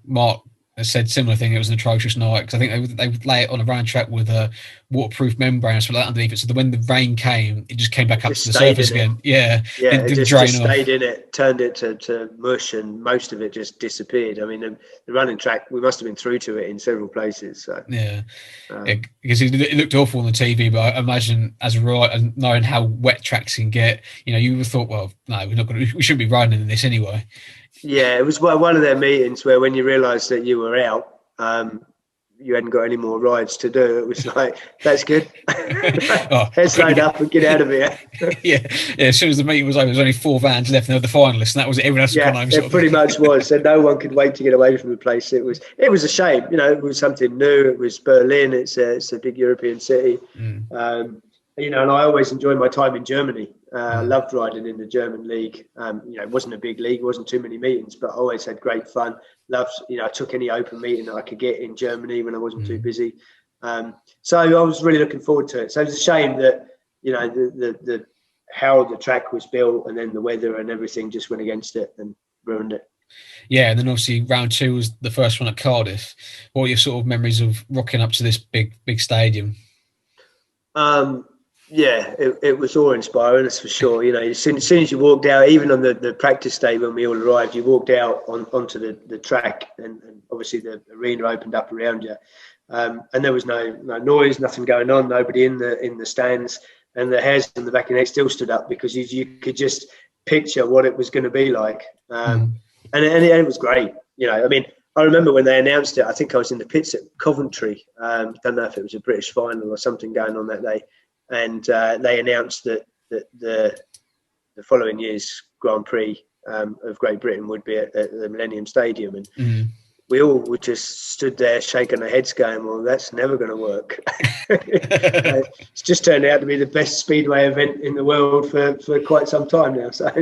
Mark has said similar thing. It was an atrocious night because I think they would lay it on a running track with a waterproof membrane or something like that underneath it. So that when the rain came, it just came back up to the surface again. Yeah, it just stayed in it, turned it to mush, and most of it just disappeared. I mean, the running track, we must have been through to it in several places. So because it looked awful on the TV, but I imagine as a rider and knowing how wet tracks can get, you would have thought, well, no, we shouldn't be riding in this anyway. Yeah, it was one of their meetings where when you realised that you were out, you hadn't got any more rides to do. It was like, that's good. Heads laid up and get out of here. yeah. As soon as the meeting was over, there was only 4 vans left, and they were the finalists, and that was it. Everyone else had gone home. It pretty much was. So no one could wait to get away from the place. It was a shame. It was something new. It was Berlin. It's a big European city. And I always enjoyed my time in Germany. I loved riding in the German league. It wasn't a big league, wasn't too many meetings, but I always had great fun. I took any open meeting that I could get in Germany when I wasn't too busy. So I was really looking forward to it. So it was a shame that, the how the track was built and then the weather and everything just went against it and ruined it. Yeah, and then obviously round 2 was the first one at Cardiff. What were your sort of memories of rocking up to this big stadium? It was awe-inspiring, that's for sure. As soon as you walked out, even on the practice day when we all arrived, you walked out onto the track, and obviously the arena opened up around you, and there was no noise, nothing going on, nobody in the stands, and the hairs on the back of the neck still stood up because you could just picture what it was going to be like, and it was great. I remember when they announced it. I think I was in the pits at Coventry. Don't know if it was a British final or something going on that day. And they announced that the following year's Grand Prix of Great Britain would be at the Millennium Stadium, and we all were just stood there shaking our heads, going, "Well, that's never going to work." It's just turned out to be the best speedway event in the world for quite some time now. So.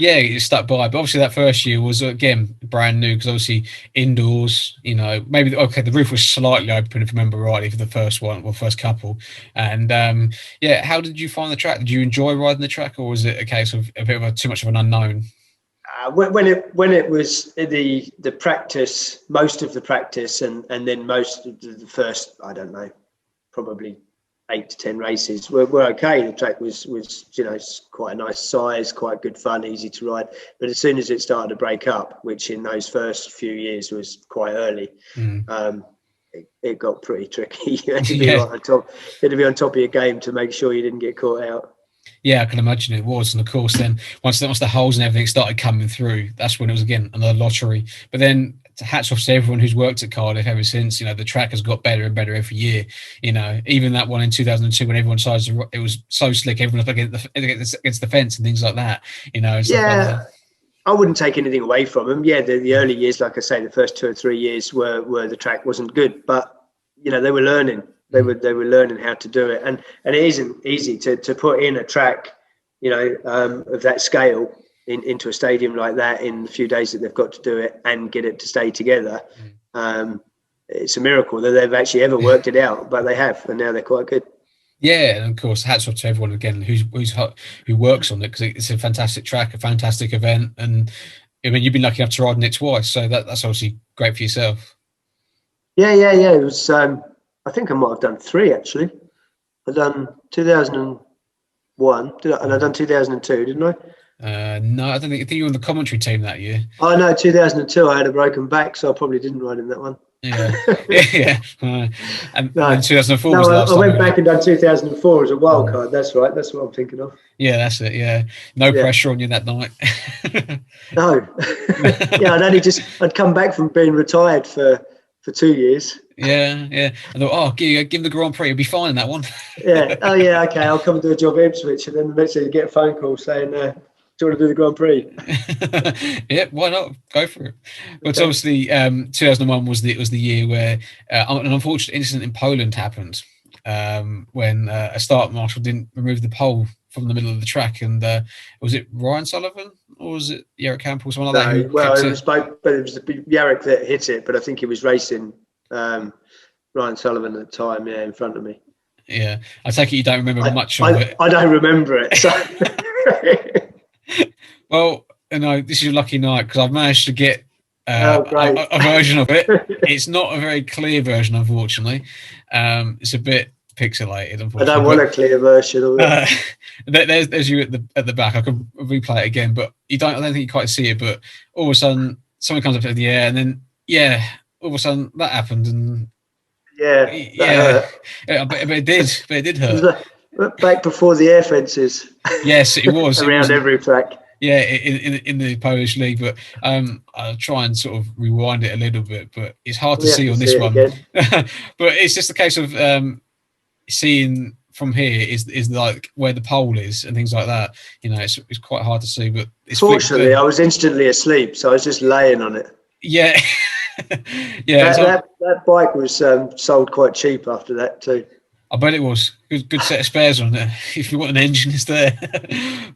Yeah, it stuck by. But obviously that first year was, again, brand new because obviously indoors, maybe, the roof was slightly open, if I remember rightly, for the first one, or first couple. And, how did you find the track? Did you enjoy riding the track, or was it a case of a bit of too much of an unknown? When it was the practice, most of the practice, and then most of the first, I don't know, probably 8 to 10 races were okay. The track was quite a nice size, quite good fun, easy to ride. But as soon as it started to break up, which in those first few years was quite early, it got pretty tricky. You had to be right on top. You had to be on top of your game to make sure you didn't get caught out. Yeah, I can imagine it was. And of course, then once the holes and everything started coming through, that's when it was again another lottery. But then hats off to everyone who's worked at Cardiff ever since. The track has got better and better every year. Even that one in 2002 when everyone decided it was so slick, everyone was against the fence and things like that. I wouldn't take anything away from them. Yeah, the early years, like I say, the first 2 or 3 years were the track wasn't good, but they were learning. They were learning how to do it, and it isn't easy to put in a track, of that scale into a stadium like that in the few days that they've got to do it and get it to stay together. It's a miracle that they've actually ever worked it out, but they have, and now they're quite good. Yeah, and of course, hats off to everyone again who works on it, because it's a fantastic track, a fantastic event, and you've been lucky enough to ride in it twice, so that's obviously great for yourself. Yeah. It was. I think I might have done 3 actually. I've done 2001, and I've done 2002, didn't I? No, I don't think you were on the commentary team that year. Oh no, 2002 I had a broken back, so I probably didn't ride in that one. Yeah. And 2004 was the last I went back and done 2004 as a wild card. That's right. That's what I'm thinking of. Yeah, that's it. Yeah, no pressure on you that night. No. I'd come back from being retired for 2 years. Yeah. I thought, give him the Grand Prix, he'll be fine in that one. Yeah. Oh yeah. Okay. I'll come and do a job at Ipswich, and then the next day you get a phone call saying Do you want to do the Grand Prix? Yeah, why not? Go for it. But okay. Obviously, 2001 was the year where an unfortunate incident in Poland happened when a start marshal didn't remove the pole from the middle of the track, and was it Ryan Sullivan or was it Jarek Campbell or someone like that? It was Jarek that hit it, but I think he was racing Ryan Sullivan at the time, in front of me. Yeah, I take it you don't remember much of it. I don't remember it. So. Well, this is your lucky night because I've managed to get a version of it. It's not a very clear version, unfortunately. It's a bit pixelated, unfortunately. I don't want a clear version of it. There's you at the back. I could replay it again, but I don't think you quite see it. But all of a sudden, something comes up in the air, and then all of a sudden that happened, and hurt. But it did hurt. Back before the air fences. Yes, it was around every track. Yeah, in the Polish league, but I'll try and sort of rewind it a little bit, but it's hard to see on this one. But it's just a case of seeing from here is like where the pole is and things like that. It's quite hard to see. But fortunately, I was instantly asleep, so I was just laying on it. Yeah, yeah. That bike was sold quite cheap after that too. I bet it was good set of spares on it. If you want an engine, it's there.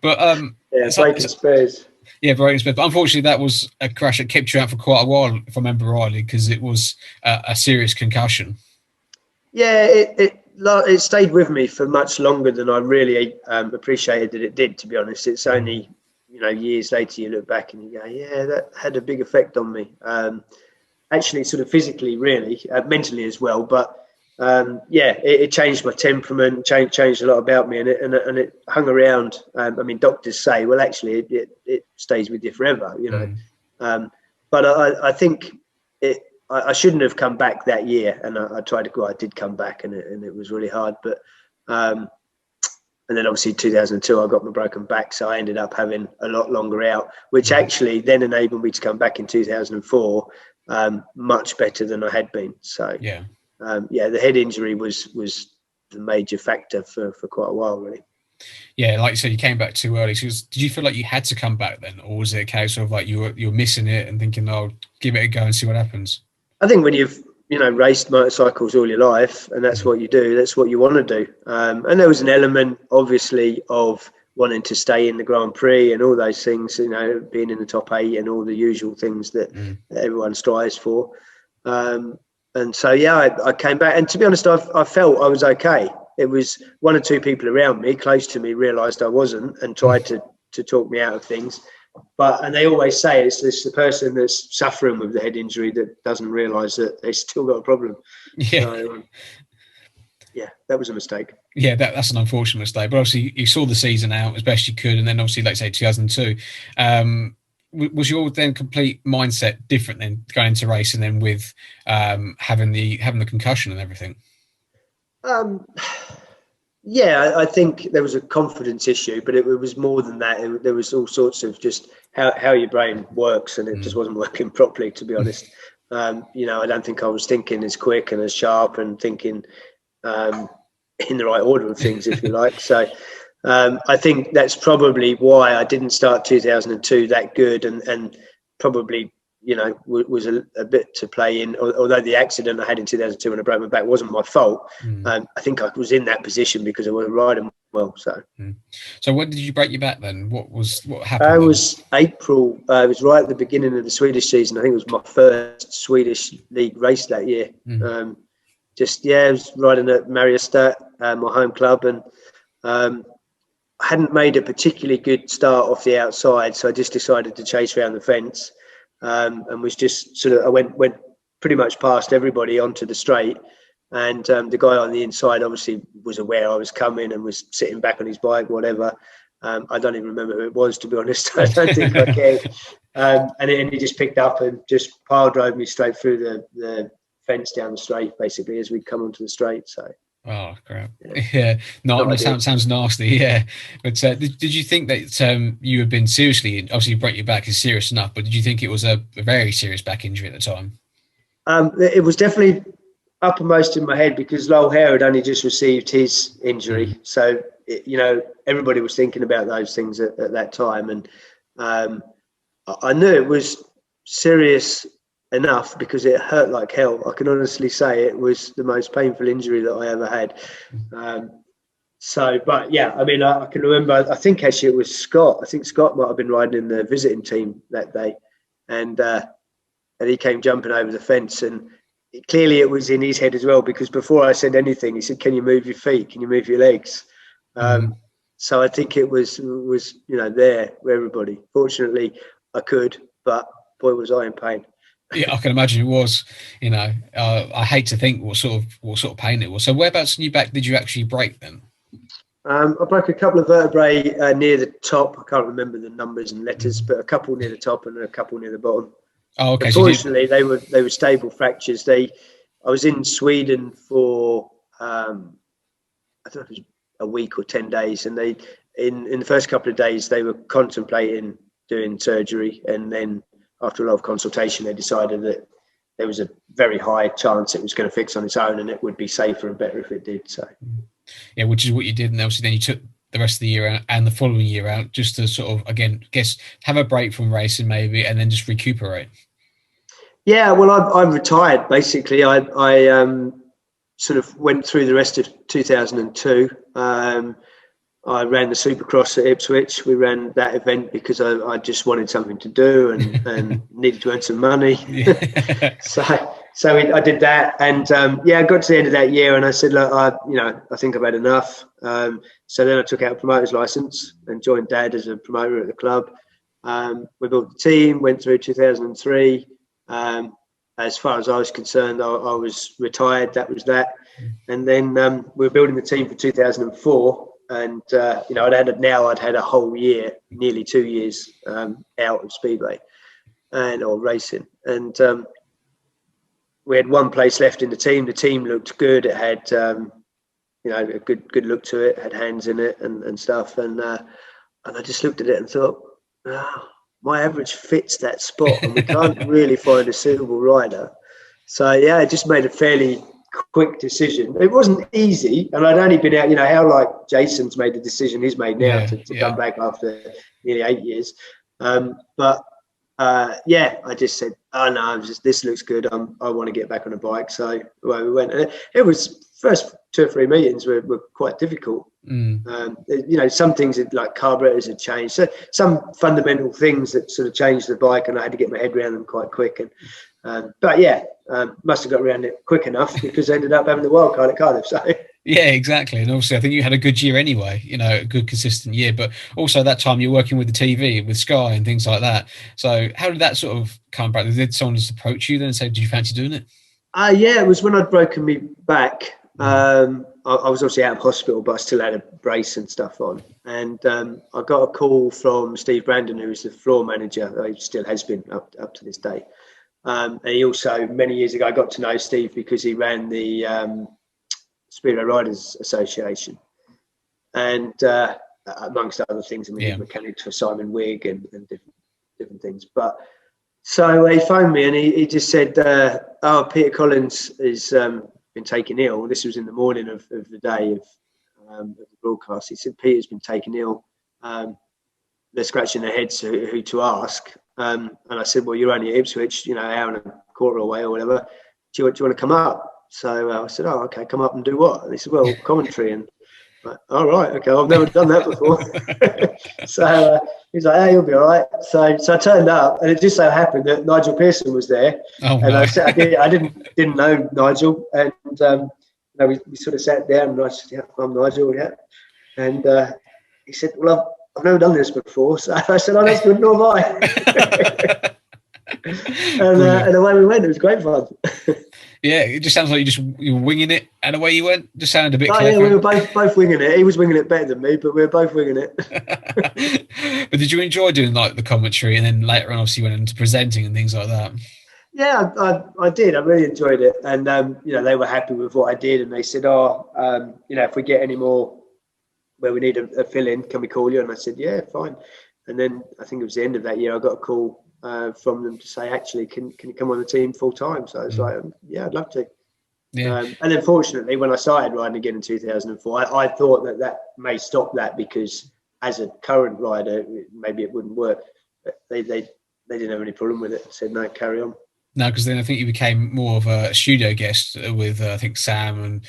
But breaking spares. Yeah, breaking spares. But unfortunately, that was a crash that kept you out for quite a while, if I remember rightly, because it was a serious concussion. Yeah, it stayed with me for much longer than I really appreciated that it did. To be honest, it's only years later you look back and you go, yeah, that had a big effect on me. Actually, sort of physically, really, mentally as well, but. It changed my temperament, changed a lot about me, and it hung around. Doctors say, well, actually, it stays with you forever, But I think I shouldn't have come back that year, and I tried to go. I did come back, and it was really hard. But and then obviously 2002, I got my broken back, so I ended up having a lot longer out, which actually then enabled me to come back in 2004, much better than I had been. So yeah. The head injury was the major factor for quite a while, really. Yeah, like you said, you came back too early. So did you feel like you had to come back then, or was it a case of like you were missing it and thinking, "Oh, give it a go and see what happens"? I think when you've raced motorcycles all your life, and that's what you do, that's what you want to do. And there was an element, obviously, of wanting to stay in the Grand Prix and all those things, being in the top 8 and all the usual things that everyone strives for. And so, I came back. And to be honest, I felt I was okay. It was one or two people around me, close to me, realised I wasn't and tried to talk me out of things. And they always say it's the person that's suffering with the head injury that doesn't realise that they still got a problem. Yeah. So, that was a mistake. Yeah, that's an unfortunate mistake. But obviously, you saw the season out as best you could. And then obviously, like say, 2002, was your then complete mindset different than going into racing then with having the concussion and everything? I think there was a confidence issue, but it was more than that. There was all sorts of just how your brain works, and it just wasn't working properly, to be honest. I don't think I was thinking as quick and as sharp and thinking in the right order of things, if you like. So I think that's probably why I didn't start 2002 that good, and probably was a bit to play in. Although the accident I had in 2002 when I broke my back wasn't my fault, I think I was in that position because I wasn't riding well. So when did you break your back then? What happened? It was April. It was right at the beginning of the Swedish season. I think it was my first Swedish league race that year. I was riding at Mariestad, my home club, and I hadn't made a particularly good start off the outside, so I just decided to chase around the fence, and was just I went pretty much past everybody onto the straight, and the guy on the inside obviously was aware I was coming and was sitting back on his bike, whatever. I don't even remember who it was, to be honest. I don't think I cared. And then he just picked up and just pile drove me straight through the fence down the straight, basically, as we come onto the straight. So. Oh crap! Yeah, no, sounds nasty. Yeah, but did you think that you had been seriously? Obviously, you broke your back is serious enough, but did you think it was a very serious back injury at the time? It was definitely uppermost in my head because Lowell Hare had only just received his injury, so everybody was thinking about those things at that time, and I knew it was serious enough because it hurt like hell. I can honestly say it was the most painful injury that I ever had. But yeah, I mean, I can remember, I think actually it was Scott. I think Scott might have been riding in the visiting team that day. And he came jumping over the fence. And clearly it was in his head as well, because before I said anything, he said, "Can you move your feet? Can you move your legs?" So I think it was there for everybody. Fortunately, I could, but boy, was I in pain. Yeah, I can imagine it was. I hate to think what sort of pain it was. So whereabouts in your back did you actually break then? I broke a couple of vertebrae near the top. I can't remember the numbers and letters, but a couple near the top and a couple near the bottom. Oh, okay. Unfortunately, they were stable fractures. I was in Sweden for I don't know if it was a week or 10 days, and they in the first couple of days they were contemplating doing surgery, and then after a lot of consultation, they decided that there was a very high chance it was going to fix on its own, and it would be safer and better if it did. So, yeah, which is what you did, and obviously then you took the rest of the year out and the following year out just to sort of, again, have a break from racing maybe, and then just recuperate. Yeah, well, I retired basically. I sort of went through the rest of 2002. I ran the Supercross at Ipswich. We ran that event because I just wanted something to do and needed to earn some money. So I did that, and I got to the end of that year, and I said, look, I think I've had enough. So then I took out a promoter's license and joined Dad as a promoter at the club. We built the team, went through 2003. As far as I was concerned, I was retired. That was that. And then we were building the team for 2004. And I'd had a whole year, nearly 2 years out of Speedway or racing, and we had one place left in the team. The team looked good. It had a good look to it. Had hands in it and stuff. And I just looked at it and thought, my average fits that spot, and we can't really find a suitable rider. So I just made a fairly quick decision. It wasn't easy, and I'd only been out, how like Jason's made the decision he's made now to come back after nearly 8 years. I just said, oh no, this looks good. I want to get back on a bike. So away we went. And it was first 2 or 3 meetings were quite difficult. Some things like carburetors had changed. So some fundamental things that sort of changed the bike, and I had to get my head around them quite quick. And must have got around it quick enough because I ended up having the wild card at Cardiff. So. Yeah, exactly. And obviously, I think you had a good year anyway, a good consistent year. But also that time you're working with the TV, with Sky and things like that. So how did that sort of come back? Did someone just approach you then and say, did you fancy doing it? It was when I'd broken me back. I was obviously out of hospital, but I still had a brace and stuff on. And I got a call from Steve Brandon, who was the floor manager. He still has been up to this day. And he also, many years ago, I got to know Steve because he ran the Speedway Riders Association. And amongst other things, mechanics for Simon Wigg and different things. But so he phoned me and he just said, Peter Collins has been taken ill. This was in the morning of the day of the broadcast. He said, Peter's been taken ill. They're scratching their heads who to ask. And I said, well, you're only at Ipswich, an hour and a quarter away or whatever. Do you want to come up? So I said, oh, okay, come up and do what? And he said, well, commentary. And like, all right, okay, I've never done that before. So he's like, hey, you'll be all right. So I turned up, and it just so happened that Nigel Pearson was there. Oh, and I didn't know Nigel. And we sort of sat down, and I said, yeah, I'm Nigel, yeah. And he said, well, I've never done this before. So I said, oh, that's good, nor have I. And away we went. It was great fun. Yeah, it just sounds like you were winging it, and away you went. Just sounded a bit clever. Yeah, we were both winging it. He was winging it better than me, but we were both winging it. But did you enjoy doing like the commentary, and then later on, obviously, went into presenting and things like that? Yeah, I did. I really enjoyed it, and they were happy with what I did, and they said, if we get any more where we need a fill-in, can we call you? And I said, yeah, fine. And then I think it was the end of that year, I got a call from them to say, actually, can you come on the team full time? So I was like, yeah, I'd love to. Yeah. And then fortunately, when I started riding again in 2004, I thought that may stop that, because as a current rider, maybe it wouldn't work. But they didn't have any problem with it. Said no, carry on. No, because then I think you became more of a studio guest with I think Sam, and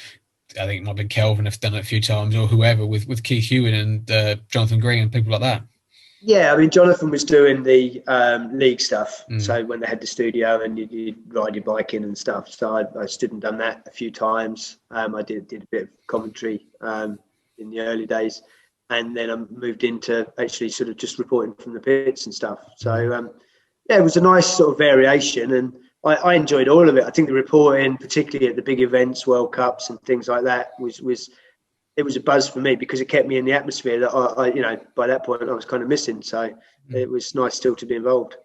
I think it might have been Kelvin have done it a few times, or whoever, with Keith Hewen and Jonathan Green and people like that. Yeah, I mean, Jonathan was doing the league stuff. So when they had the studio and you'd ride your bike in and stuff. So I stood and done that a few times. I did a bit of commentary in the early days. And then I moved into actually sort of just reporting from the pits and stuff. So, yeah, it was a nice sort of variation. And I enjoyed all of it. I think the reporting, particularly at the big events, World Cups and things like that, was it was a buzz for me, because it kept me in the atmosphere that I by that point I was kind of missing. So it was nice still to be involved.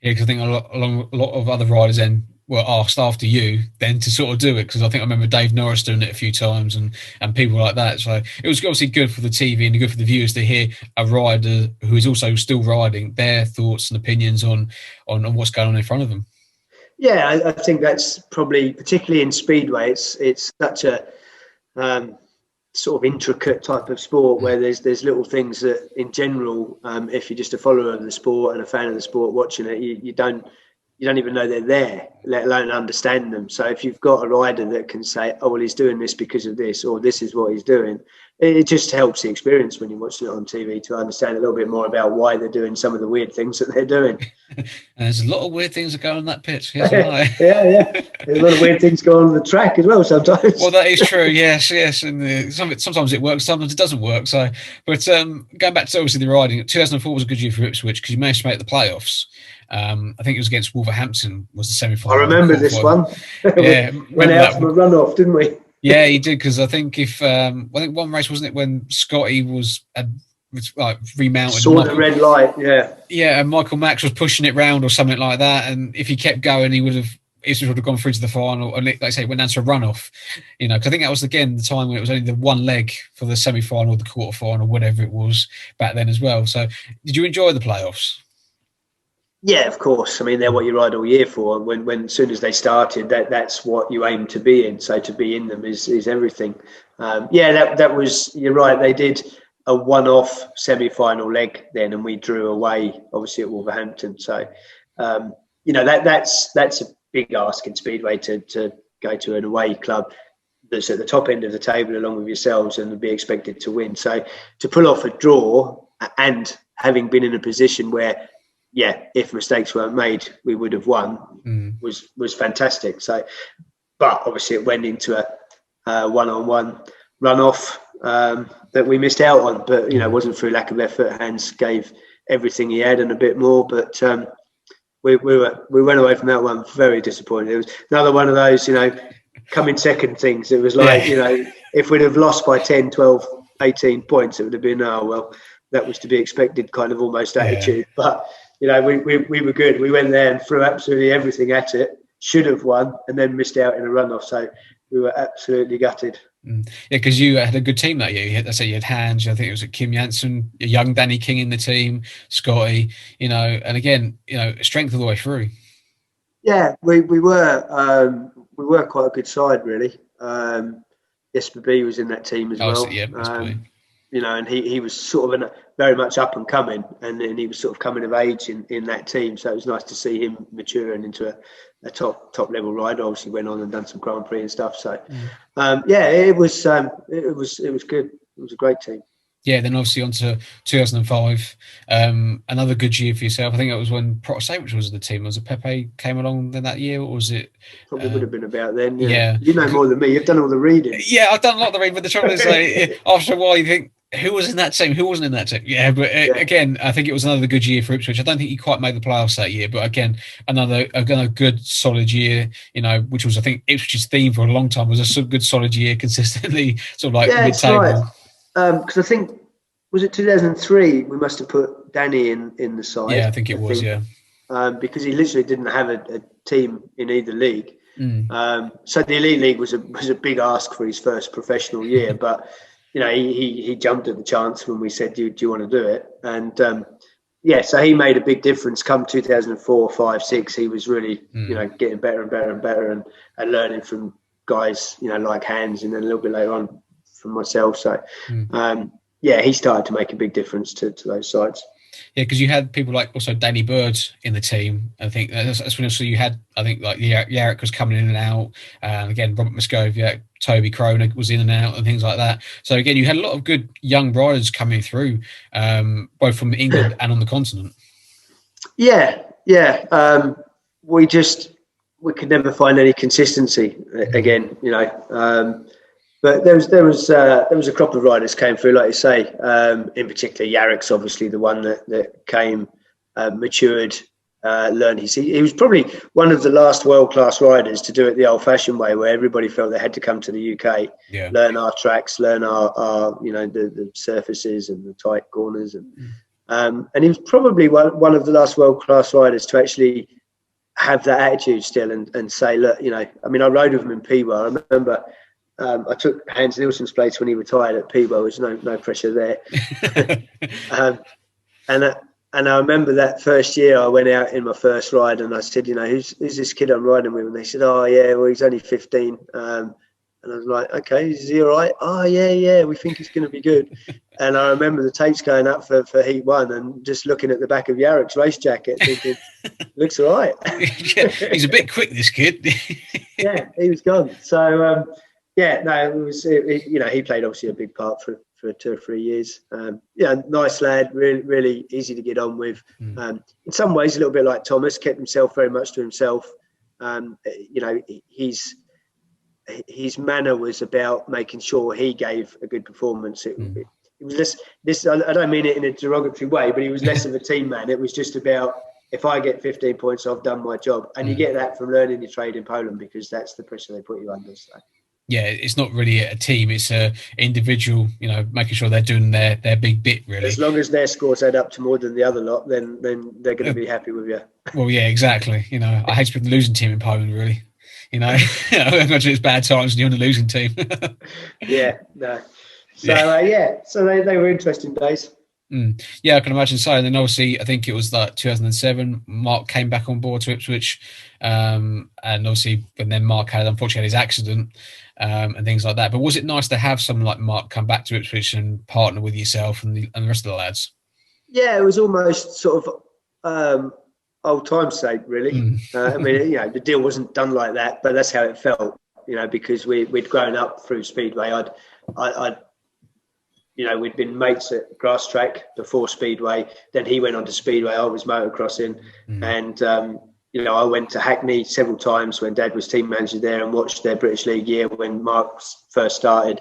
Yeah, because I think a lot of other riders then were asked after you then to sort of do it, because I think I remember Dave Norris doing it a few times and people like that. So it was obviously good for the TV and good for the viewers to hear a rider who is also still riding their thoughts and opinions on what's going on in front of them. Yeah, I think that's probably, particularly in Speedway, it's such a sort of intricate type of sport where there's little things that in general, if you're just a follower of the sport and a fan of the sport watching it, you don't even know they're there, let alone understand them. So if you've got a rider that can say, oh, well, he's doing this because of this, or this is what he's doing, it just helps the experience when you're watching it on TV to understand a little bit more about why they're doing some of the weird things that they're doing. And there's a lot of weird things that go on that pitch. Yes, I. Yeah. There's a lot of weird things going on the track as well sometimes. Well, that is true. Yes. And sometimes it works, sometimes it doesn't work. So, but going back to obviously the riding, 2004 was a good year for Ipswich because you managed to make the playoffs. I think it was against Wolverhampton was the semi-final. I remember this one. Yeah, went out from a run-off, didn't we? Yeah, he did, because I think I think one race, wasn't it, when Scotty was remounted, saw the red light, yeah, and Michael Max was pushing it round or something like that, and if he kept going, he would have gone through to the final, and like I say, went down to a runoff, because I think that was again the time when it was only the one leg for the semi-final or the quarter-final, whatever it was back then as well. So, did you enjoy the playoffs? Yeah, of course. I mean, they're what you ride all year for. When as soon as they started, that's what you aim to be in. So to be in them is everything. That was, you're right. They did a one-off semi-final leg then, and we drew away, obviously, at Wolverhampton. So, that's a big ask in Speedway to go to an away club that's at the top end of the table along with yourselves and be expected to win. So to pull off a draw, and having been in a position where, if mistakes weren't made, we would have won, was fantastic. So, but obviously it went into a one-on-one runoff that we missed out on. But it wasn't through lack of effort. Hans gave everything he had and a bit more. But we went away from that one very disappointed. It was another one of those coming second things. It was like if we'd have lost by 10, 12, 18 points, it would have been that was to be expected kind of almost attitude. But we were good. We went there and threw absolutely everything at it. Should have won, and then missed out in a runoff. So we were absolutely gutted. Yeah, because you had a good team that year. You had Hans. I think it was Kim Janssen, a young Danny King in the team, Scotty. And again, strength all the way through. Yeah, we were quite a good side, really. Jesper B was in that team as well. Yeah, and he was sort of very much up and coming, and he was sort of coming of age in that team. So it was nice to see him maturing into a top level rider. Obviously, went on and done some Grand Prix and stuff. So it was good. It was a great team. Yeah, then obviously on to 2005, another good year for yourself. I think it was when Protestant was the team. Was it Pepe came along then that year, or was it? Probably would have been about then. Yeah. You know more than me. You've done all the reading. Yeah, I've done a lot of the reading, but the trouble is, after a while, you think, who was in that team? Who wasn't in that team? Yeah, but again, I think it was another good year for Ipswich. I don't think he quite made the playoffs that year, but again, another good solid year. Which was, I think, Ipswich's theme for a long time was a good solid year, consistently sort of like mid-table. Right. Because I think, was it 2003? We must have put Danny in the side. Yeah, I think it was. Yeah, because he literally didn't have a team in either league. So the Elite League was a big ask for his first professional year, but he jumped at the chance when we said, do you want to do it? And so he made a big difference. Come 2004, 5, 6, he was really getting better and better and better and learning from guys, like Hans, and then a little bit later on from myself. So, he started to make a big difference to those sides. Yeah, because you had people like also Danny Bird in the team. I think that's when also you had, I think, like Jarek was coming in and out. Again, Robert Moscoviak, Toby Kroner was in and out and things like that. So again, you had a lot of good young riders coming through, both from England and on the continent. Yeah. We could never find any consistency again, but there was a crop of riders came through, like you say. In particular, Jarek's obviously the one that came, matured, learned. He was probably one of the last world-class riders to do it the old-fashioned way, where everybody felt they had to come to the UK, learn our tracks, learn our the surfaces and the tight corners, and he was probably one of the last world-class riders to actually have that attitude still and say, look, I rode with him in Peewell. I remember. I took Hans Nielsen's place when he retired at Peewell. There was no pressure there. And I remember that first year I went out in my first ride and I said, who's this kid I'm riding with? And they said, oh, yeah, well, he's only 15. And I was like, okay, is he all right? Oh, yeah, we think he's going to be good. And I remember the tapes going up for Heat 1 and just looking at the back of Jarek's race jacket thinking, looks all right. He's a bit quick, this kid. Yeah, he was gone. So, it was. He played obviously a big part for 2 or 3 years. Nice lad, really, really easy to get on with. In some ways, a little bit like Thomas, kept himself very much to himself. His manner was about making sure he gave a good performance. It was this. I don't mean it in a derogatory way, but he was less of a team man. It was just about, if I get 15 points, I've done my job. And you get that from learning your trade in Poland, because that's the pressure they put you under. So. Yeah, it's not really a team; it's a individual. Making sure they're doing their big bit. Really, as long as their scores add up to more than the other lot, then they're going to be happy with you. Well, yeah, exactly. I hate to be the losing team in Poland. Really, I imagine it's bad times when you're on the losing team. Yeah, no. So so they were interesting days. Yeah, I can imagine so. And then obviously, I think it was like 2007, Mark came back on board to Ipswich. And obviously, when then Mark unfortunately had his accident and things like that. But was it nice to have someone like Mark come back to Ipswich and partner with yourself and the rest of the lads? Yeah, it was almost sort of old time's sake, really. The deal wasn't done like that, but that's how it felt, because we'd grown up through Speedway. We'd been mates at Grass Track before Speedway. Then he went on to Speedway. I was motocrossing. And, I went to Hackney several times when Dad was team manager there and watched their British League year when Mark first started.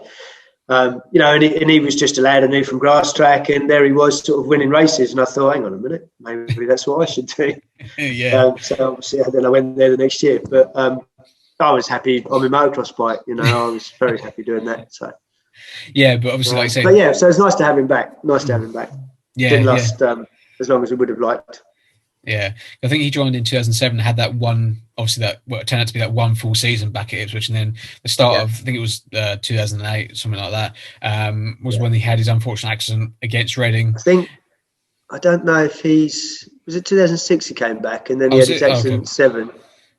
And he was just a lad I knew from Grass Track, and there he was sort of winning races. And I thought, hang on a minute, maybe that's what I should do. Yeah. So obviously, then I went there the next year. But I was happy on my motocross bike. I was very happy doing that. So. Yeah, but obviously, like I say, but yeah, so it's nice to have him back. Yeah, didn't last as long as we would have liked. Yeah, I think he joined in 2007. Had that one, obviously turned out to be that one full season back at Ipswich, and then the start of, I think it was 2008, something like that, was when he had his unfortunate accident against Reading. I don't know if was it 2006 he came back, and then he had his accident in 7.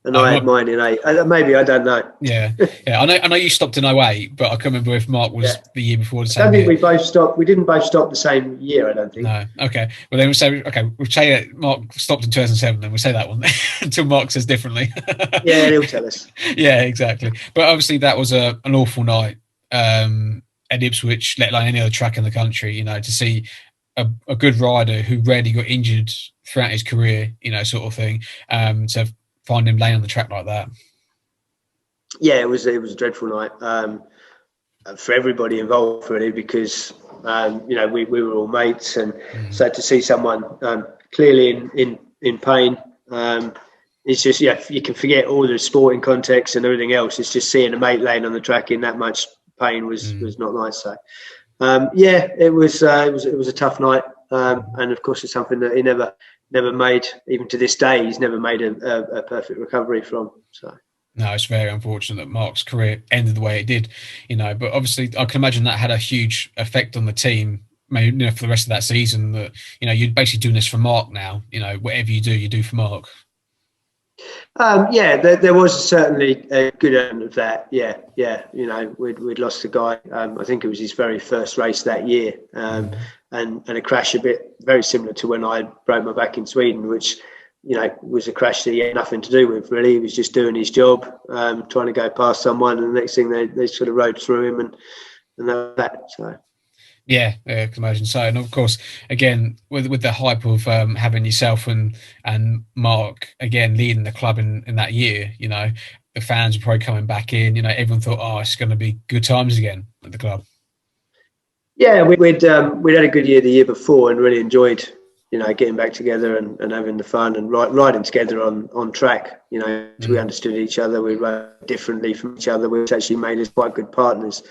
And I had mine in 8. Maybe, I don't know. Yeah. I know you stopped in 08, but I can't remember if Mark was the year before the same year. I don't think we both stopped. We didn't both stop the same year, I don't think. No. Okay. Well, then we'll say that Mark stopped in 2007, then we'll say that one until Mark says differently. Yeah, he'll tell us. Yeah, exactly. But obviously that was an awful night at Ipswich, let alone any other track in the country, to see a good rider who rarely got injured throughout his career, sort of thing, to find him laying on the track like that. Yeah, it was a dreadful night for everybody involved, really, because we were all mates, and so to see someone clearly in pain, it's just you can forget all the sporting context and everything else. It's just seeing a mate laying on the track in that much pain was not nice. So it was a tough night, and of course it's something that he never made, even to this day, he's never made a perfect recovery from. So no, it's very unfortunate that Mark's career ended the way it did, but obviously I can imagine that had a huge effect on the team, maybe for the rest of that season, that you're basically doing this for Mark now. Whatever you do for Mark. Yeah, there was certainly a good element of that. Yeah. You know, we'd lost a guy. I think it was his very first race that year, and a crash a bit very similar to when I broke my back in Sweden, which, you know, was a crash that he had nothing to do with, really. He was just doing his job, trying to go past someone, and the next thing they sort of rode through him, and that. So. Yeah, I can imagine so. And of course, again, with the hype of having yourself and Mark again leading the club in that year, you know, the fans were probably coming back in. You know, everyone thought, oh, it's going to be good times again at the club. Yeah, we'd had a good year the year before and really enjoyed, you know, getting back together and having the fun and riding together on track. You know, we understood each other. We rode differently from each other, which actually made us quite good partners.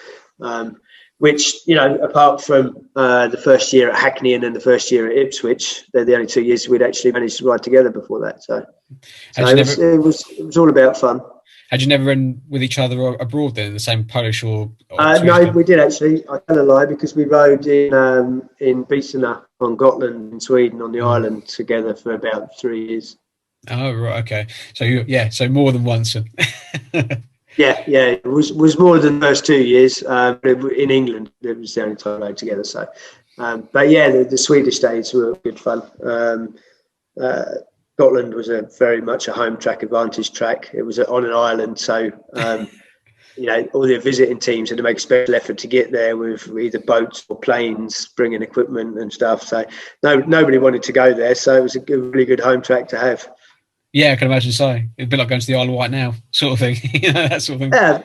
Which, you know, apart from the first year at Hackney and then the first year at Ipswich, they're the only 2 years we'd actually managed to ride together before that. So it was all about fun. Had you never ridden with each other abroad then, in the same Polish or no, we did actually. I tell a lie, because we rode in Bisona on Gotland in Sweden on the island together for about 3 years. Oh, right, okay. So so more than once. Yeah, it was more than the first 2 years. In England, it was the only time we rode together. So, but yeah, the Swedish days were good fun. Scotland was very much a home track advantage track. It was on an island, so you know, all the visiting teams had to make a special effort to get there with either boats or planes, bringing equipment and stuff. So nobody wanted to go there. So it was a really good home track to have. Yeah, I can imagine so. It'd be like going to the Isle of Wight now, sort of thing. You know, that sort of thing. Yeah,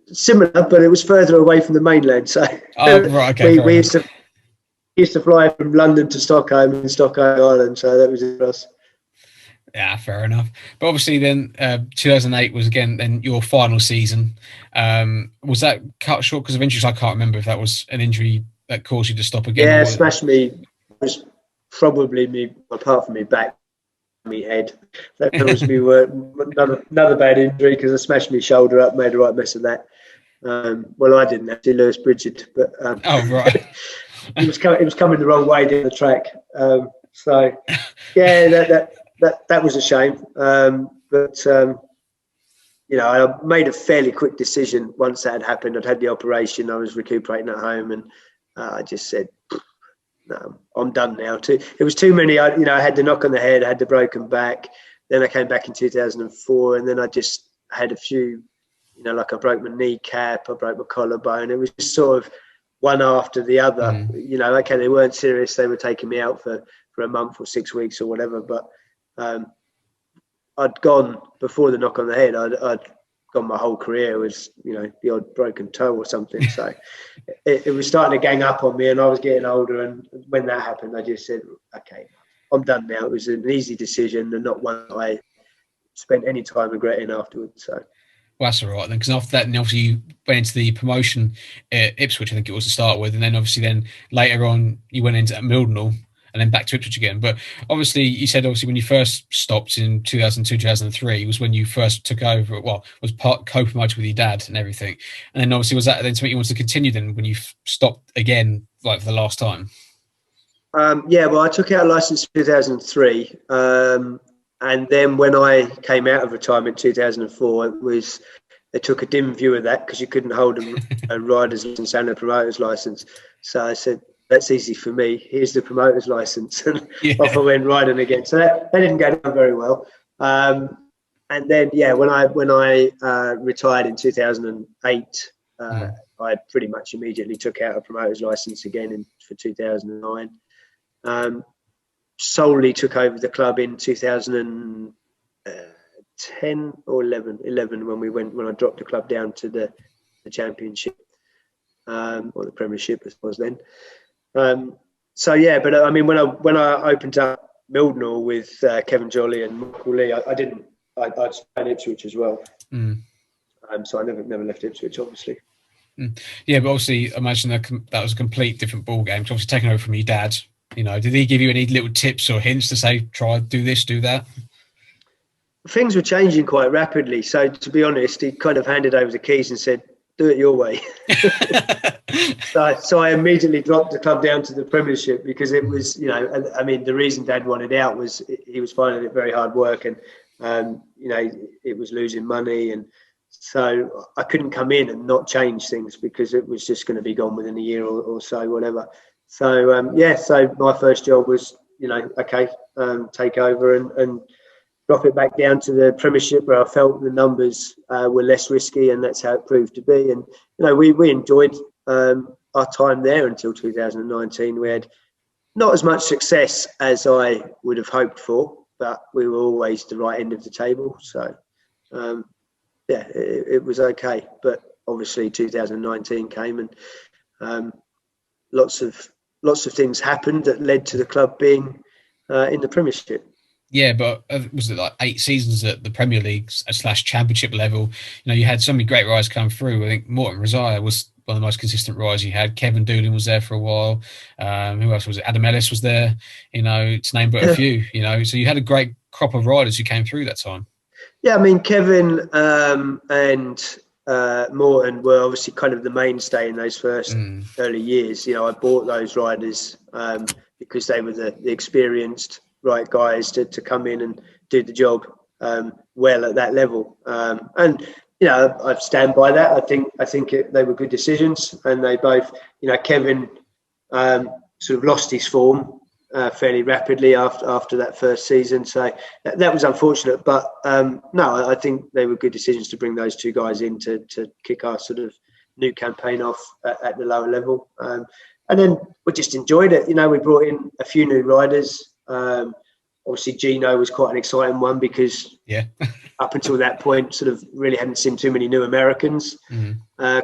similar, but it was further away from the mainland. So right, okay. we used to fly from London to Stockholm and Stockholm Island. So that was it for us. Yeah, fair enough. But obviously, then 2008 was again then your final season. Was that cut short because of injuries? I can't remember if that was an injury that caused you to stop again. Yeah, smashed me. It was probably me, apart from me back. Me head. That was me. Another bad injury because I smashed my shoulder up, made a right mess of that. Well, I didn't actually, Lewis Bridget, but oh right, it was coming the wrong way down the track. So yeah, that was a shame. But you know, I made a fairly quick decision once that had happened. I'd had the operation. I was recuperating at home, and I just said, no, I'm done now. It was too many. I had the knock on the head, I had the broken back. Then I came back in 2004, and then I just had a few, you know, like I broke my kneecap, I broke my collarbone. It was just sort of one after the other. You know, okay, they weren't serious. They were taking me out for a month or 6 weeks or whatever. But I'd gone before the knock on the head. I'd gone my whole career was, you know, the odd broken toe or something. So it was starting to gang up on me, and I was getting older. And when that happened, I just said, okay, I'm done now. It was an easy decision and not one I spent any time regretting afterwards. So. Well, that's all right then, because after that, and obviously you went into the promotion at Ipswich, I think it was to start with, and then obviously then later on you went into Mildenhall, and then back to Ipswich again. But obviously, you said obviously when you first stopped in 2002, 2003 was when you first took over. Well, was co-promoted with your dad and everything. And then obviously was that then something you wanted to continue then when you stopped again, like for the last time? Yeah, well, I took out a license in 2003. And then when I came out of retirement in 2004, they took a dim view of that because you couldn't hold a rider's license and a promoter's license. So I said, that's easy for me. Here's the promoter's license. And off I went riding again. So that didn't go down very well. And then, yeah, when I retired in 2008, I pretty much immediately took out a promoter's license again for 2009. Solely took over the club in 2010 or 11 when I dropped the club down to the championship, or the premiership as it was then. So yeah, but I mean, when I opened up Mildenhall with Kevin Jolly and Michael Lee, I'd stayed in Ipswich as well. So I never left Ipswich, obviously. Yeah, but obviously, I imagine that was a complete different ball game. Obviously, taking over from your dad. You know, did he give you any little tips or hints to say, try do this, do that? Things were changing quite rapidly. So to be honest, he kind of handed over the keys and said, do it your way. So I immediately dropped the club down to the Premiership because it was, you know, I mean, the reason Dad wanted out was he was finding it very hard work, and it was losing money, and so I couldn't come in and not change things because it was just going to be gone within a year or so, whatever. So so my first job was, take over and drop it back down to the Premiership, where I felt the numbers were less risky, and that's how it proved to be. And we enjoyed our time there until 2019. We had not as much success as I would have hoped for, but we were always the right end of the table. So it was okay. But obviously 2019 came, and lots of things happened that led to the club being in the Premiership. Yeah, but was it like 8 seasons at the Premier League / Championship level? You had so many great riders come through. I think Morton Rosiah was one of the most consistent riders you had. Kevin Doolin was there for a while. Who else was it? Adam Ellis was there, to name but a few, So you had a great crop of riders who came through that time. Yeah, I mean, Kevin and Morton were obviously kind of the mainstay in those first early years. I bought those riders because they were the experienced right guys to come in and do the job well at that level. And I stand by that. I think they were good decisions, and they both, Kevin sort of lost his form fairly rapidly after that first season, so that was unfortunate. But no, I think they were good decisions to bring those two guys in to kick our sort of new campaign off at the lower level. And then we just enjoyed it. We brought in a few new riders. Obviously, Gino was quite an exciting one because up until that point, sort of really hadn't seen too many new Americans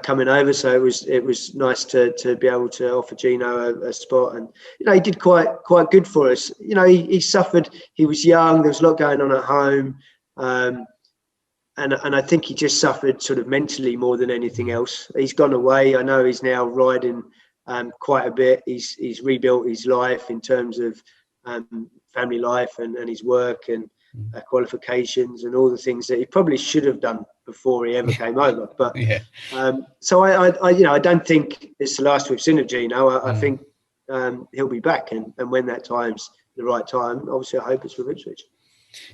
coming over. So it was nice to be able to offer Gino a spot, and he did quite good for us. He suffered. He was young. There was a lot going on at home, and I think he just suffered sort of mentally more than anything else. He's gone away. I know he's now riding quite a bit. He's rebuilt his life in terms of family life and his work and qualifications and all the things that he probably should have done before he ever came over. But so I don't think it's the last we've seen of Gino. I think he'll be back, and when that time's the right time, obviously I hope it's for Ipswich.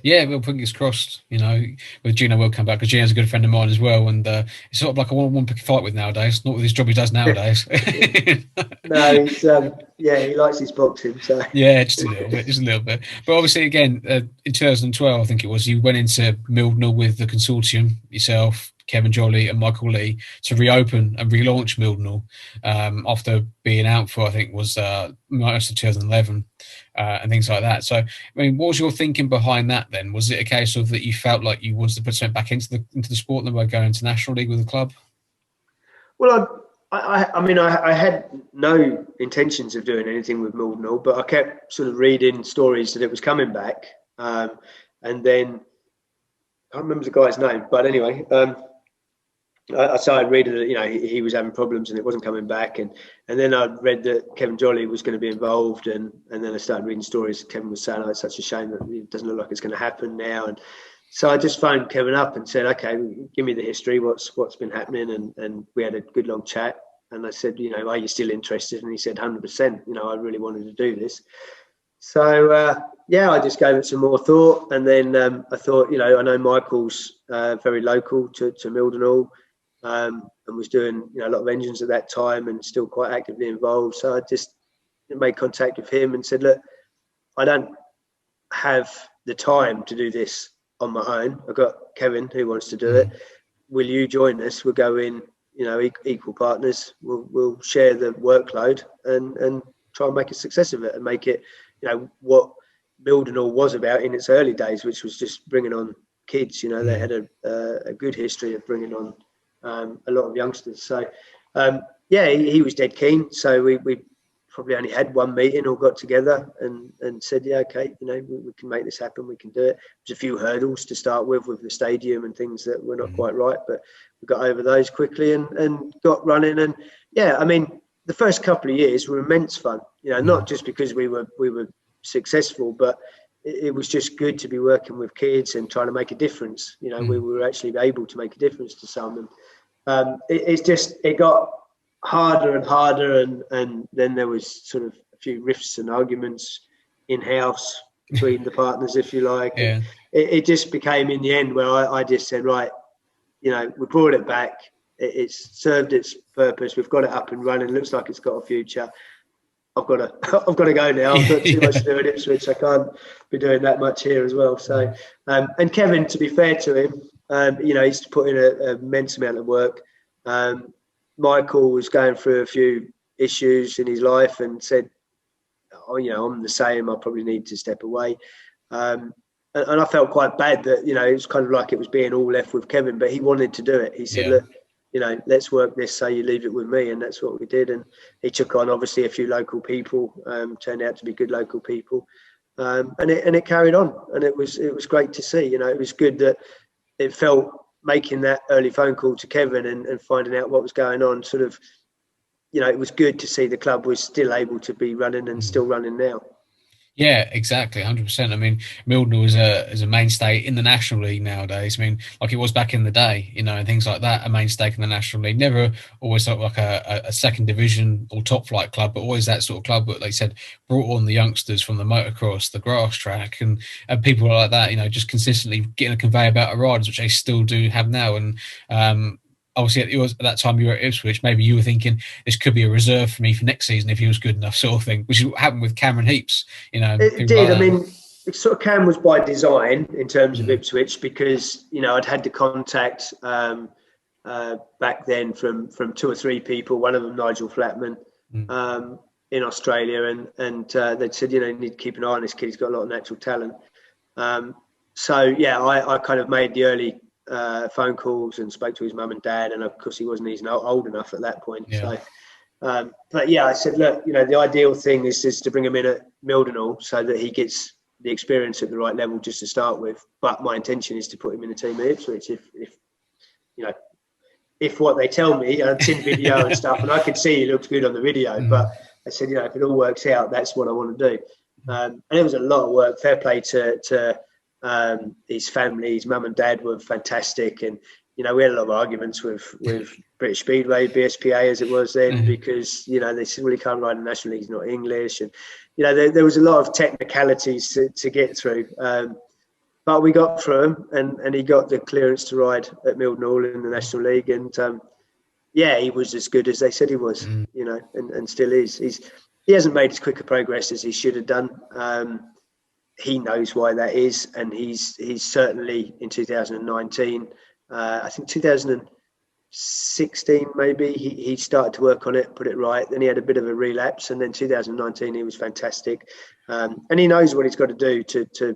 Yeah, well, fingers crossed. With Gino will come back, because Gino's a good friend of mine as well, and it's sort of like a one pick fight with nowadays. Not with his job he does nowadays. No, he likes his boxing. So yeah, just a little bit. But obviously, again, in 2012, I think it was, you went into Mildnall with the consortium, yourself, Kevin Jolly and Michael Lee, to reopen and relaunch Mildnall after being out for, I think, was most of 2011 and things like that. So, I mean, what was your thinking behind that then? Was it a case of that you felt like you wanted to put something back into the sport and then by going to National League with the club? Well, I had no intentions of doing anything with Mildnall, but I kept sort of reading stories that it was coming back, and then I can't remember the guy's name, but anyway. I started reading that he was having problems and it wasn't coming back, and then I read that Kevin Jolly was going to be involved, and then I started reading stories. Kevin was saying, it's such a shame that it doesn't look like it's going to happen now, and so I just phoned Kevin up and said, okay, give me the history, what's been happening, and we had a good long chat, and I said, are you still interested? And he said 100%. I really wanted to do this. So I just gave it some more thought, and then I thought, I know Michael's very local to Mildnall. And was doing a lot of engines at that time and still quite actively involved. So I just made contact with him and said, look, I don't have the time to do this on my own. I've got Kevin who wants to do it. Will you join us? We'll go in, equal partners. We'll share the workload and try and make a success of it and make it, what Mildnall was about in its early days, which was just bringing on kids. They had a good history of bringing on a lot of youngsters. So, he was dead keen. So we probably only had one meeting, all got together and said, okay, we can make this happen. We can do it. There's a few hurdles to start with the stadium and things that were not quite right, but we got over those quickly and got running. And the first couple of years were immense fun, not just because we were successful, but it was just good to be working with kids and trying to make a difference. We were actually able to make a difference to some. And it got harder and harder. And then there was sort of a few rifts and arguments in-house between the partners, if you like. Yeah. And it just became, in the end, where I just said, right, we brought it back. It's served its purpose. We've got it up and running. It looks like it's got a future. I've got to go now. I've got too much to do at Ipswich. I can't be doing that much here as well. So, and Kevin, to be fair to him, he's put in an immense amount of work. Michael was going through a few issues in his life and said, I'm the same. I probably need to step away. And I felt quite bad that, it was kind of like it was being all left with Kevin, but he wanted to do it. He said, look, let's work this, so you leave it with me. And that's what we did. And he took on, obviously, a few local people, turned out to be good local people. And it carried on. And it was great to see. It was good that it felt, making that early phone call to Kevin and finding out what was going on, sort of, it was good to see the club was still able to be running and still running now. Yeah, exactly, 100%. I mean, Mildenhall is a mainstay in the National League nowadays. I mean, like it was back in the day, and things like that. A mainstay in the National League, never always sort of like a second division or top flight club, but always that sort of club. But like I said, brought on the youngsters from the motocross, the grass track, and people like that. Just consistently getting a conveyor belt of riders, which they still do have now. And obviously, at that time you were at Ipswich. Maybe you were thinking this could be a reserve for me for next season if he was good enough, sort of thing. Which happened with Cameron Heaps. It did. I mean, it sort of Cam was by design in terms of Ipswich, because I'd had the contact back then from 2 or 3 people. One of them, Nigel Flatman, in Australia, and they'd said, you need to keep an eye on this kid. He's got a lot of natural talent. I kind of made the early phone calls and spoke to his mum and dad, and of course he wasn't even old enough at that point. So I said, look, the ideal thing is to bring him in at Mildenhall so that he gets the experience at the right level just to start with. But my intention is to put him in the team at Ipswich if what they tell me, I've seen video and stuff, and I could see he looked good on the video. But I said, if it all works out, that's what I want to do. And it was a lot of work. Fair play to his family. His mum and dad were fantastic, and we had a lot of arguments with British Speedway, BSPA as it was then, because they said, well, he can't ride in the National League, he's not English, and there was a lot of technicalities to get through, but we got through him, and he got the clearance to ride at Mildenhall in the National League, and he was as good as they said he was, and still is. He hasn't made as quick a progress as he should have done. He knows why that is, and he's certainly in 2019. I think 2016 maybe he started to work on it, put it right. Then he had a bit of a relapse, and then 2019 he was fantastic. And he knows what he's got to do to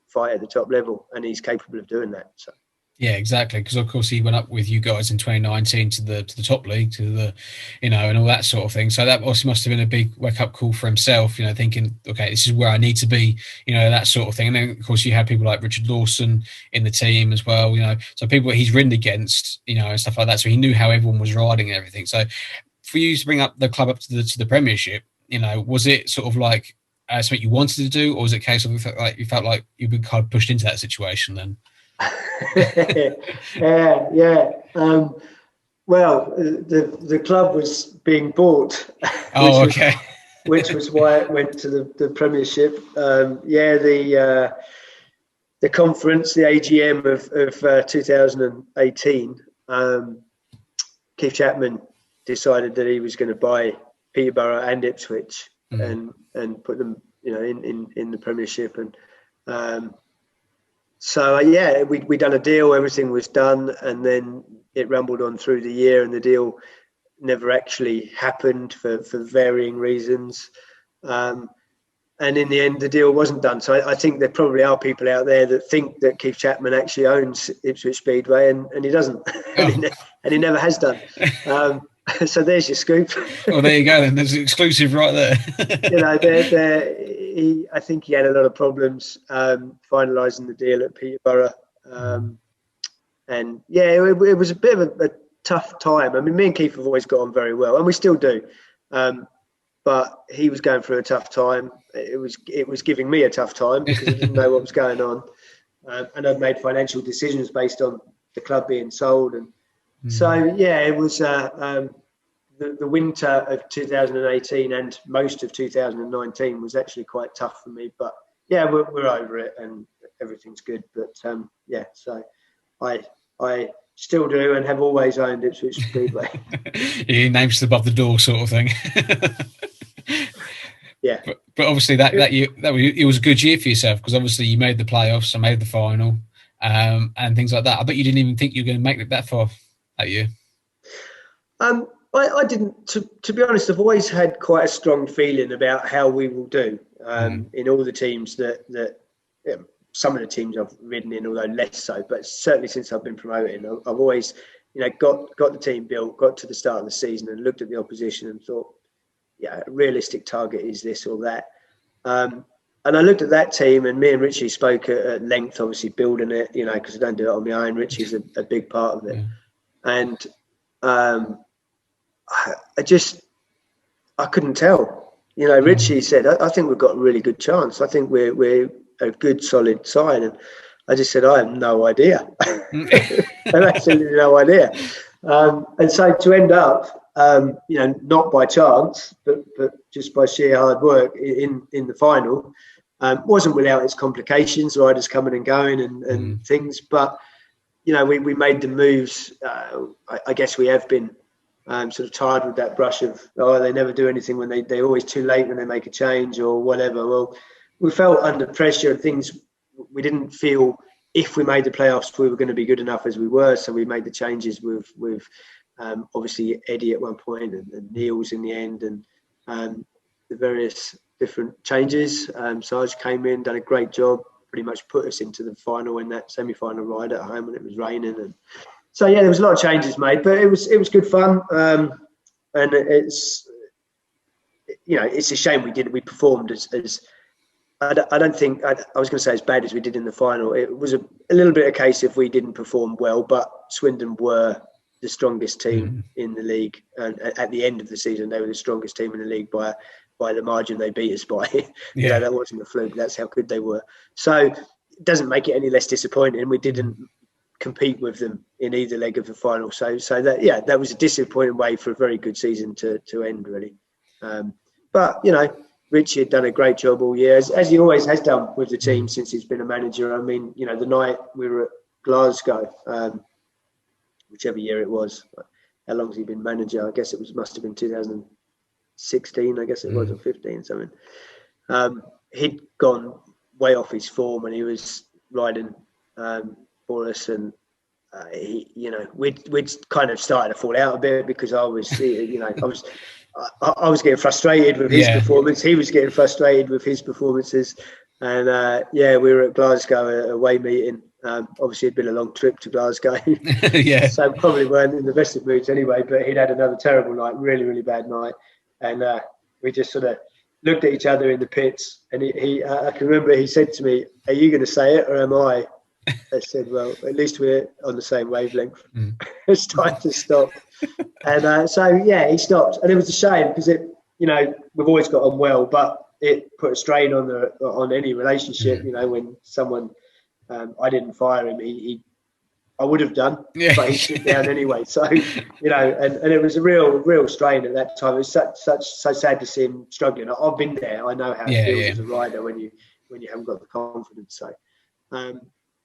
fight at the top level, and he's capable of doing that. So. Yeah, exactly. Because of course he went up with you guys in 2019 to the top league, to the, and all that sort of thing. So that also must have been a big wake up call for himself. Thinking, okay, this is where I need to be. That sort of thing. And then of course you had people like Richard Lawson in the team as well. So people that he's ridden against, and stuff like that. So he knew how everyone was riding and everything. So for you to bring up the club up to the Premiership, was it sort of like something you wanted to do, or was it a case of you felt like you've been kind of pushed into that situation then? Well, the club was being bought. Which was why it went to the Premiership. The conference, the AGM of 2018, Keith Chapman decided that he was going to buy Peterborough and Ipswich and put them, in the Premiership, and we done a deal. Everything was done, and then it rumbled on through the year, and the deal never actually happened for varying reasons. And in the end, the deal wasn't done. So I think there probably are people out there that think that Keith Chapman actually owns Ipswich Speedway, and he doesn't, and he never has done. So there's your scoop. Well, there you go. Then there's an exclusive right there. I think he had a lot of problems finalising the deal at Peterborough, and it was a bit of a tough time. I mean, me and Keith have always got on very well, and we still do. But he was going through a tough time. It was giving me a tough time because he didn't know what was going on, and I'd made financial decisions based on the club being sold, and so it was the winter of 2018 and most of 2019 was actually quite tough for me. But yeah, we're over it and everything's good. But yeah, so I still do and have always owned Ipswich Speedway. Your name's above the door, sort of thing. Yeah, but obviously that year it was a good year for yourself, because obviously you made the playoffs and made the final, and things like that. I bet you didn't even think you were going to make it that far that year. I didn't. To be honest, I've always had quite a strong feeling about how we will do in all the teams that some of the teams I've ridden in, although less so. But certainly since I've been promoted, I've always, got the team built, got to the start of the season, and looked at the opposition and thought, yeah, a realistic target is this or that. And I looked at that team, and me and Richie spoke at length, obviously building it, because I don't do it on my own. Richie's a big part of it, and I couldn't tell. Richie said, I think we've got a really good chance. I think we're a good, solid side. And I just said, I have no idea. I have absolutely no idea. And so to end up, not by chance, but just by sheer hard work in the final, wasn't without its complications, riders coming and going and things. But, we made the moves. I guess we have been sort of tired with that brush of, they never do anything when they're always too late when they make a change or whatever. Well, we felt under pressure and things. We didn't feel if we made the playoffs we were going to be good enough as we were, so we made the changes with obviously Eddie at one point and Neil's in the end, and the various different changes. Sarge came in, done a great job, pretty much put us into the final in that semi-final ride at home when it was raining. And so yeah, there was a lot of changes made, but it was good fun. And it's it's a shame we performed as I don't think I was going to say as bad as we did in the final. It was a little bit a case if we didn't perform well, but Swindon were the strongest team in the league, and at the end of the season they were the strongest team in the league by the margin they beat us by. That wasn't a fluke. That's how good they were. So it doesn't make it any less disappointing. We didn't compete with them in either leg of the final. So that was a disappointing way for a very good season to end, really. But Richie had done a great job all year, as he always has done with the team since he's been a manager. I mean, the night we were at Glasgow, whichever year it was, how long has he been manager? I guess must have been 2016, I guess it was, or 15, something. He'd gone way off his form and he was riding for us, and we'd kind of started to fall out a bit because I was getting frustrated with his performance. He was getting frustrated with his performances. And we were at Glasgow, a away meeting. Obviously, it'd been a long trip to Glasgow. So probably weren't in the best of moods anyway, but he'd had another terrible night, really, really bad night. And we just sort of looked at each other in the pits. And I can remember he said to me, "Are you going to say it or am I?" I said, "Well, at least we're on the same wavelength." It's time to stop. And he stopped, and it was a shame because we've always got on well, but it put a strain on any relationship. When someone I didn't fire him, I would have done, but he stood down anyway. So and it was a real strain at that time. It was so sad to see him struggling. I've been there. I know how it feels as a rider when you haven't got the confidence. So.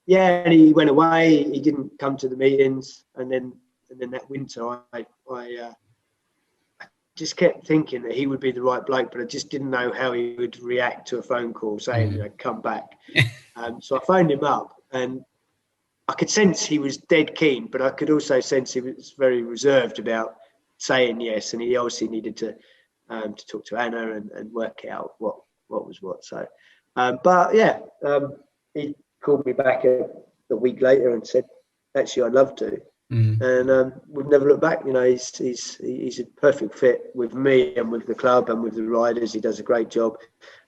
And he went away. He didn't come to the meetings, and then that winter, I just kept thinking that he would be the right bloke, but I just didn't know how he would react to a phone call saying, "Come back." So I phoned him up, and I could sense he was dead keen, but I could also sense he was very reserved about saying yes, and he obviously needed to talk to Anna and work out what was what. So, he called me back a week later and said, "Actually, I'd love to." And we've never looked back. He's a perfect fit with me and with the club and with the riders. He does a great job.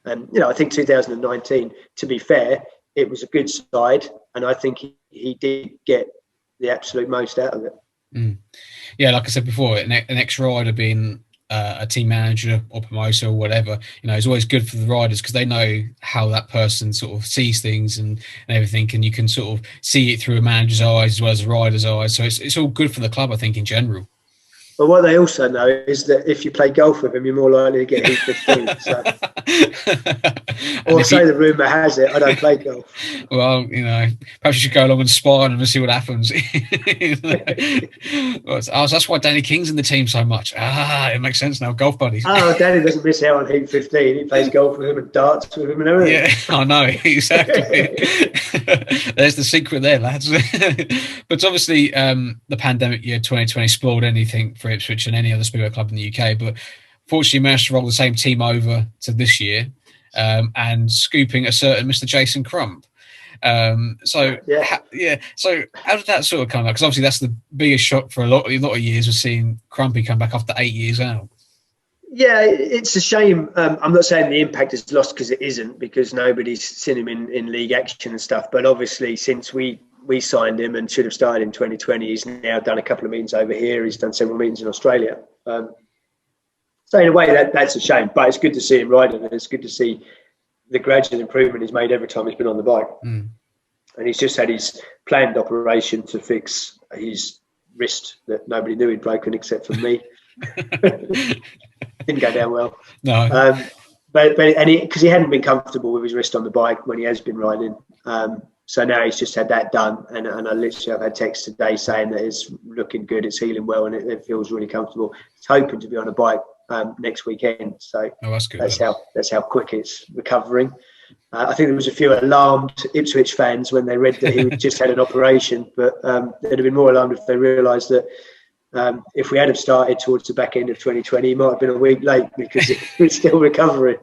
And I think 2019, to be fair, it was a good side, and I think he did get the absolute most out of it. Yeah, like I said before, an ex-rider being a team manager or promoter or whatever, is always good for the riders because they know how that person sort of sees things and everything, and you can sort of see it through a manager's eyes as well as a rider's eyes. So it's all good for the club, I think, in general. But what they also know is that if you play golf with him, you're more likely to get heat 15. So. Or say the rumour has it, I don't play golf. Well, perhaps you should go along and spy on him and see what happens. That's why Danny King's in the team so much. It makes sense now. Golf buddies. Oh, Danny doesn't miss out on heat 15. He plays golf with him and darts with him and everything. Yeah, I know, exactly. There's the secret there, lads. But obviously, the pandemic year 2020 spoiled anything for Ipswich and any other Speedway club in the UK. But fortunately, managed to roll the same team over to this year, and scooping a certain Mr. Jason Crump. So how did that sort of come out? Because obviously that's the biggest shock for a lot of years, was seeing Crumpy come back after 8 years out. Yeah, it's a shame. I'm not saying the impact is lost, because it isn't, because nobody's seen him in league action and stuff. But obviously, since we signed him and should have started in 2020, he's now done a couple of meetings over here. He's done several meetings in Australia. So in a way, that's a shame. But it's good to see him riding, and it's good to see the gradual improvement he's made every time he's been on the bike. And he's just had his planned operation to fix his wrist that nobody knew he'd broken except for me. Didn't go down well. No. But because he hadn't been comfortable with his wrist on the bike when he has been riding. So now he's just had that done. And I literally have had text today saying that it's looking good, it's healing well, and it feels really comfortable. He's hoping to be on a bike next weekend. So that's good. That's how quick it's recovering. I think there was a few alarmed Ipswich fans when they read that he just had an operation, but they'd have been more alarmed if they realised that if we had have started towards the back end of 2020, he might have been a week late, because it's still recovering.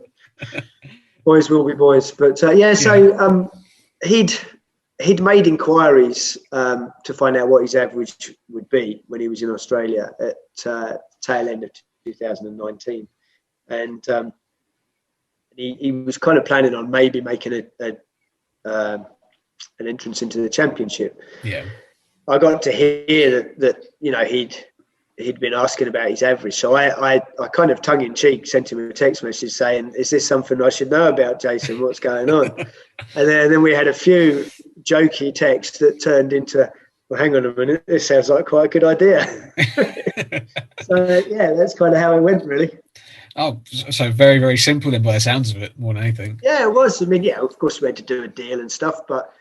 Boys will be boys. But so he'd made inquiries to find out what his average would be when he was in Australia at tail end of 2019, and he was kind of planning on maybe making an entrance into the championship. Yeah. I got to hear that he'd been asking about his average, so I kind of tongue in cheek sent him a text message saying, "Is this something I should know about, Jason? What's going on?" and then we had a few jokey texts that turned into, "Well, hang on a minute, this sounds like quite a good idea." So that's kind of how it went, really. Oh, so very, very simple then, by the sounds of it, more than anything. Yeah, it was. I mean, of course we had to do a deal and stuff, but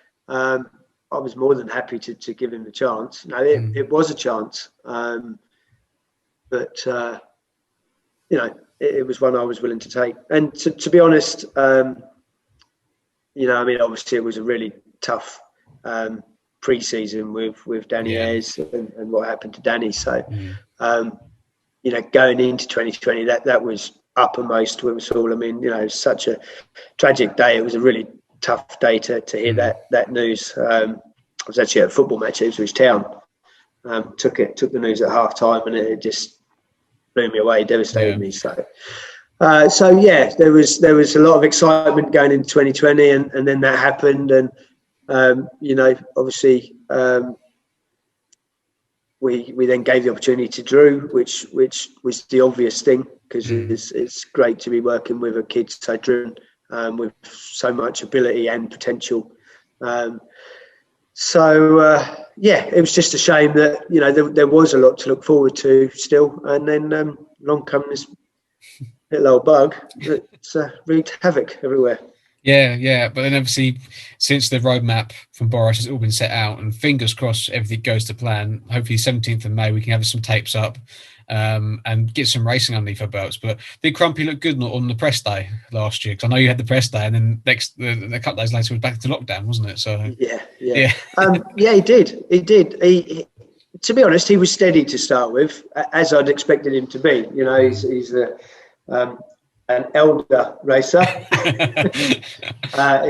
I was more than happy to give him the chance. No, it was a chance. But it was one I was willing to take. And to be honest, obviously it was a really tough pre-season with Danny Ayres and what happened to Danny. So, going into 2020, that was uppermost with us all. I mean, it was such a tragic day. It was a really tough day to hear that news. I was actually at a football match at Ipswich Town. Took the news at half time, and it just blew me away, devastated me. So there was a lot of excitement going into 2020, and then that happened, and obviously we then gave the opportunity to Drew, which was the obvious thing, because it's great to be working with a kid so driven, with so much ability and potential. It was just a shame that there was a lot to look forward to still, and then along comes this little old bug that's wreaked havoc everywhere. Yeah, but then obviously since the roadmap from Boris has all been set out, and fingers crossed everything goes to plan, hopefully 17th of May we can have some tapes up and get some racing underneath our belts. But did Crumpy look good on the press day last year? Because I know you had the press day, and then a couple of days later it was back to lockdown, wasn't it? So yeah. He did. He to be honest, he was steady to start with, as I'd expected him to be. He's an elder racer.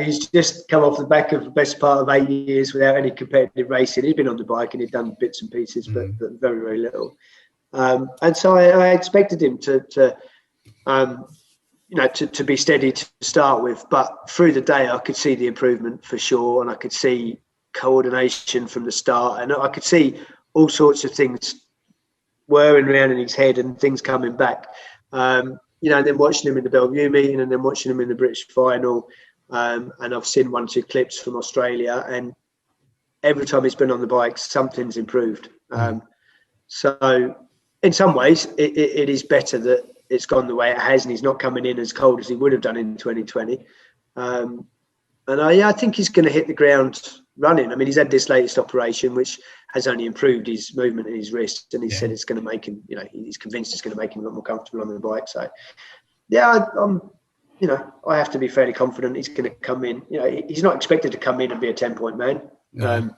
He's just come off the back of the best part of 8 years without any competitive racing. He'd been on the bike and he'd done bits and pieces, but very, very little. And so I expected him to be steady to start with. But through the day, I could see the improvement for sure, and I could see coordination from the start, and I could see all sorts of things whirring around in his head and things coming back. And then watching him in the Bellevue meeting, and then watching him in the British final, and I've seen 1 or 2 clips from Australia, and every time he's been on the bike, something's improved. So in some ways, it is better that it's gone the way it has, and he's not coming in as cold as he would have done in 2020. And I think he's going to hit the ground running. I mean, he's had this latest operation, which has only improved his movement in his wrist, and he said it's going to make him, he's convinced it's going to make him a lot more comfortable on the bike. So, yeah, I have to be fairly confident he's going to come in. He's not expected to come in and be a 10-point man. No.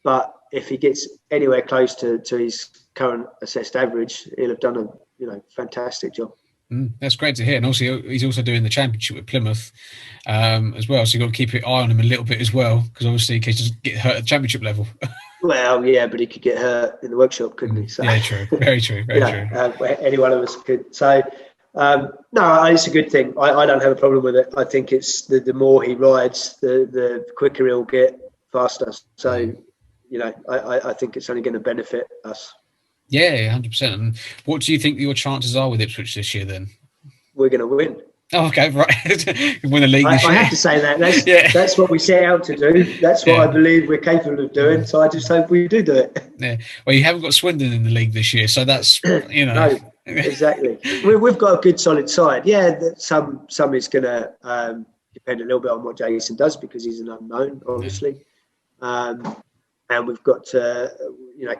But if he gets anywhere close to his current assessed average, he'll have done a fantastic job. That's great to hear. And also, he's also doing the championship with Plymouth as well. So you've got to keep your eye on him a little bit as well, because obviously he could just get hurt at the championship level. Well, yeah, but he could get hurt in the workshop, couldn't he? So, yeah, true. Very true. Very true. Any one of us could. So, no, it's a good thing. I don't have a problem with it. I think it's the more he rides, the quicker he'll get, faster. So, I think it's only going to benefit us. Yeah, 100%. And what do you think your chances are with Ipswich this year then? We're going to win. Oh, okay, right. Win the league this year. I have to say that. That's what we set out to do. That's what I believe we're capable of doing. So I just hope we do it. Yeah. Well, you haven't got Swindon in the league this year, so that's, No, exactly. We've got a good solid side. Yeah, some is going to depend a little bit on what Jason does, because he's an unknown, obviously. And we've got to,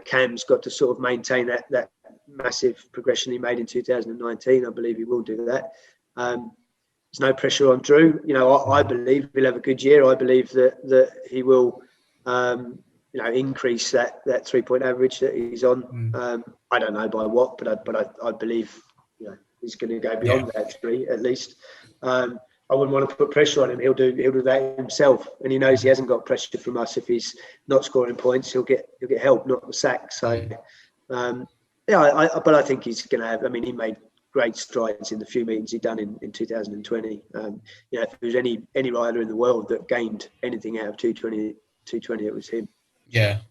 Cam's got to sort of maintain that massive progression he made in 2019. I believe he will do that. There's no pressure on Drew. I believe he'll have a good year. I believe that he will, increase that 3-point average that he's on. I don't know by what, but I believe he's going to go beyond that 3 at least. I wouldn't want to put pressure on him. He'll do that himself, and he knows he hasn't got pressure from us. If he's not scoring points, he'll get help, not the sack. So, but I think he's going to have. I mean, he made great strides in the few meetings he'd done in 2020. If there was any rider in the world that gained anything out of 220, it was him. Yeah,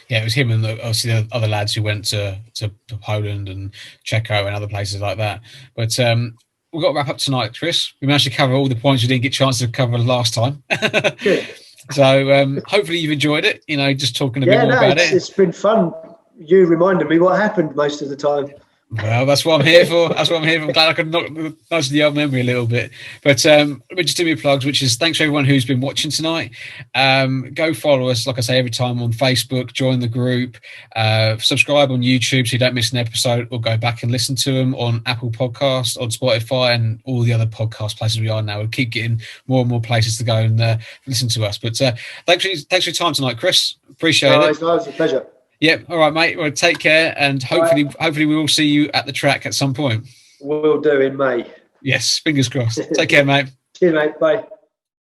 it was him, and obviously the other lads who went to Poland and Czechia and other places like that. But we've got to wrap up tonight, Chris. We managed to cover all the points we didn't get a chance to cover last time. Good. So hopefully you've enjoyed it. Just talking a bit more about it. It's been fun. You reminded me what happened most of the time. Well, that's what I'm here for. I'm glad I could knock the old memory a little bit. But let me just do my plugs, which is thanks to everyone who's been watching tonight. Go follow us, like I say, every time on Facebook, join the group, subscribe on YouTube so you don't miss an episode, or go back and listen to them on Apple Podcasts, on Spotify, and all the other podcast places we are now. We'll keep getting more and more places to go and listen to us. But thanks for your time tonight, Chris. Appreciate it. It was a pleasure. Yeah, all right, mate. Well, take care, and hopefully we will see you at the track at some point. We'll do in May. Yes, fingers crossed. Take care, mate. Cheers, mate. Bye.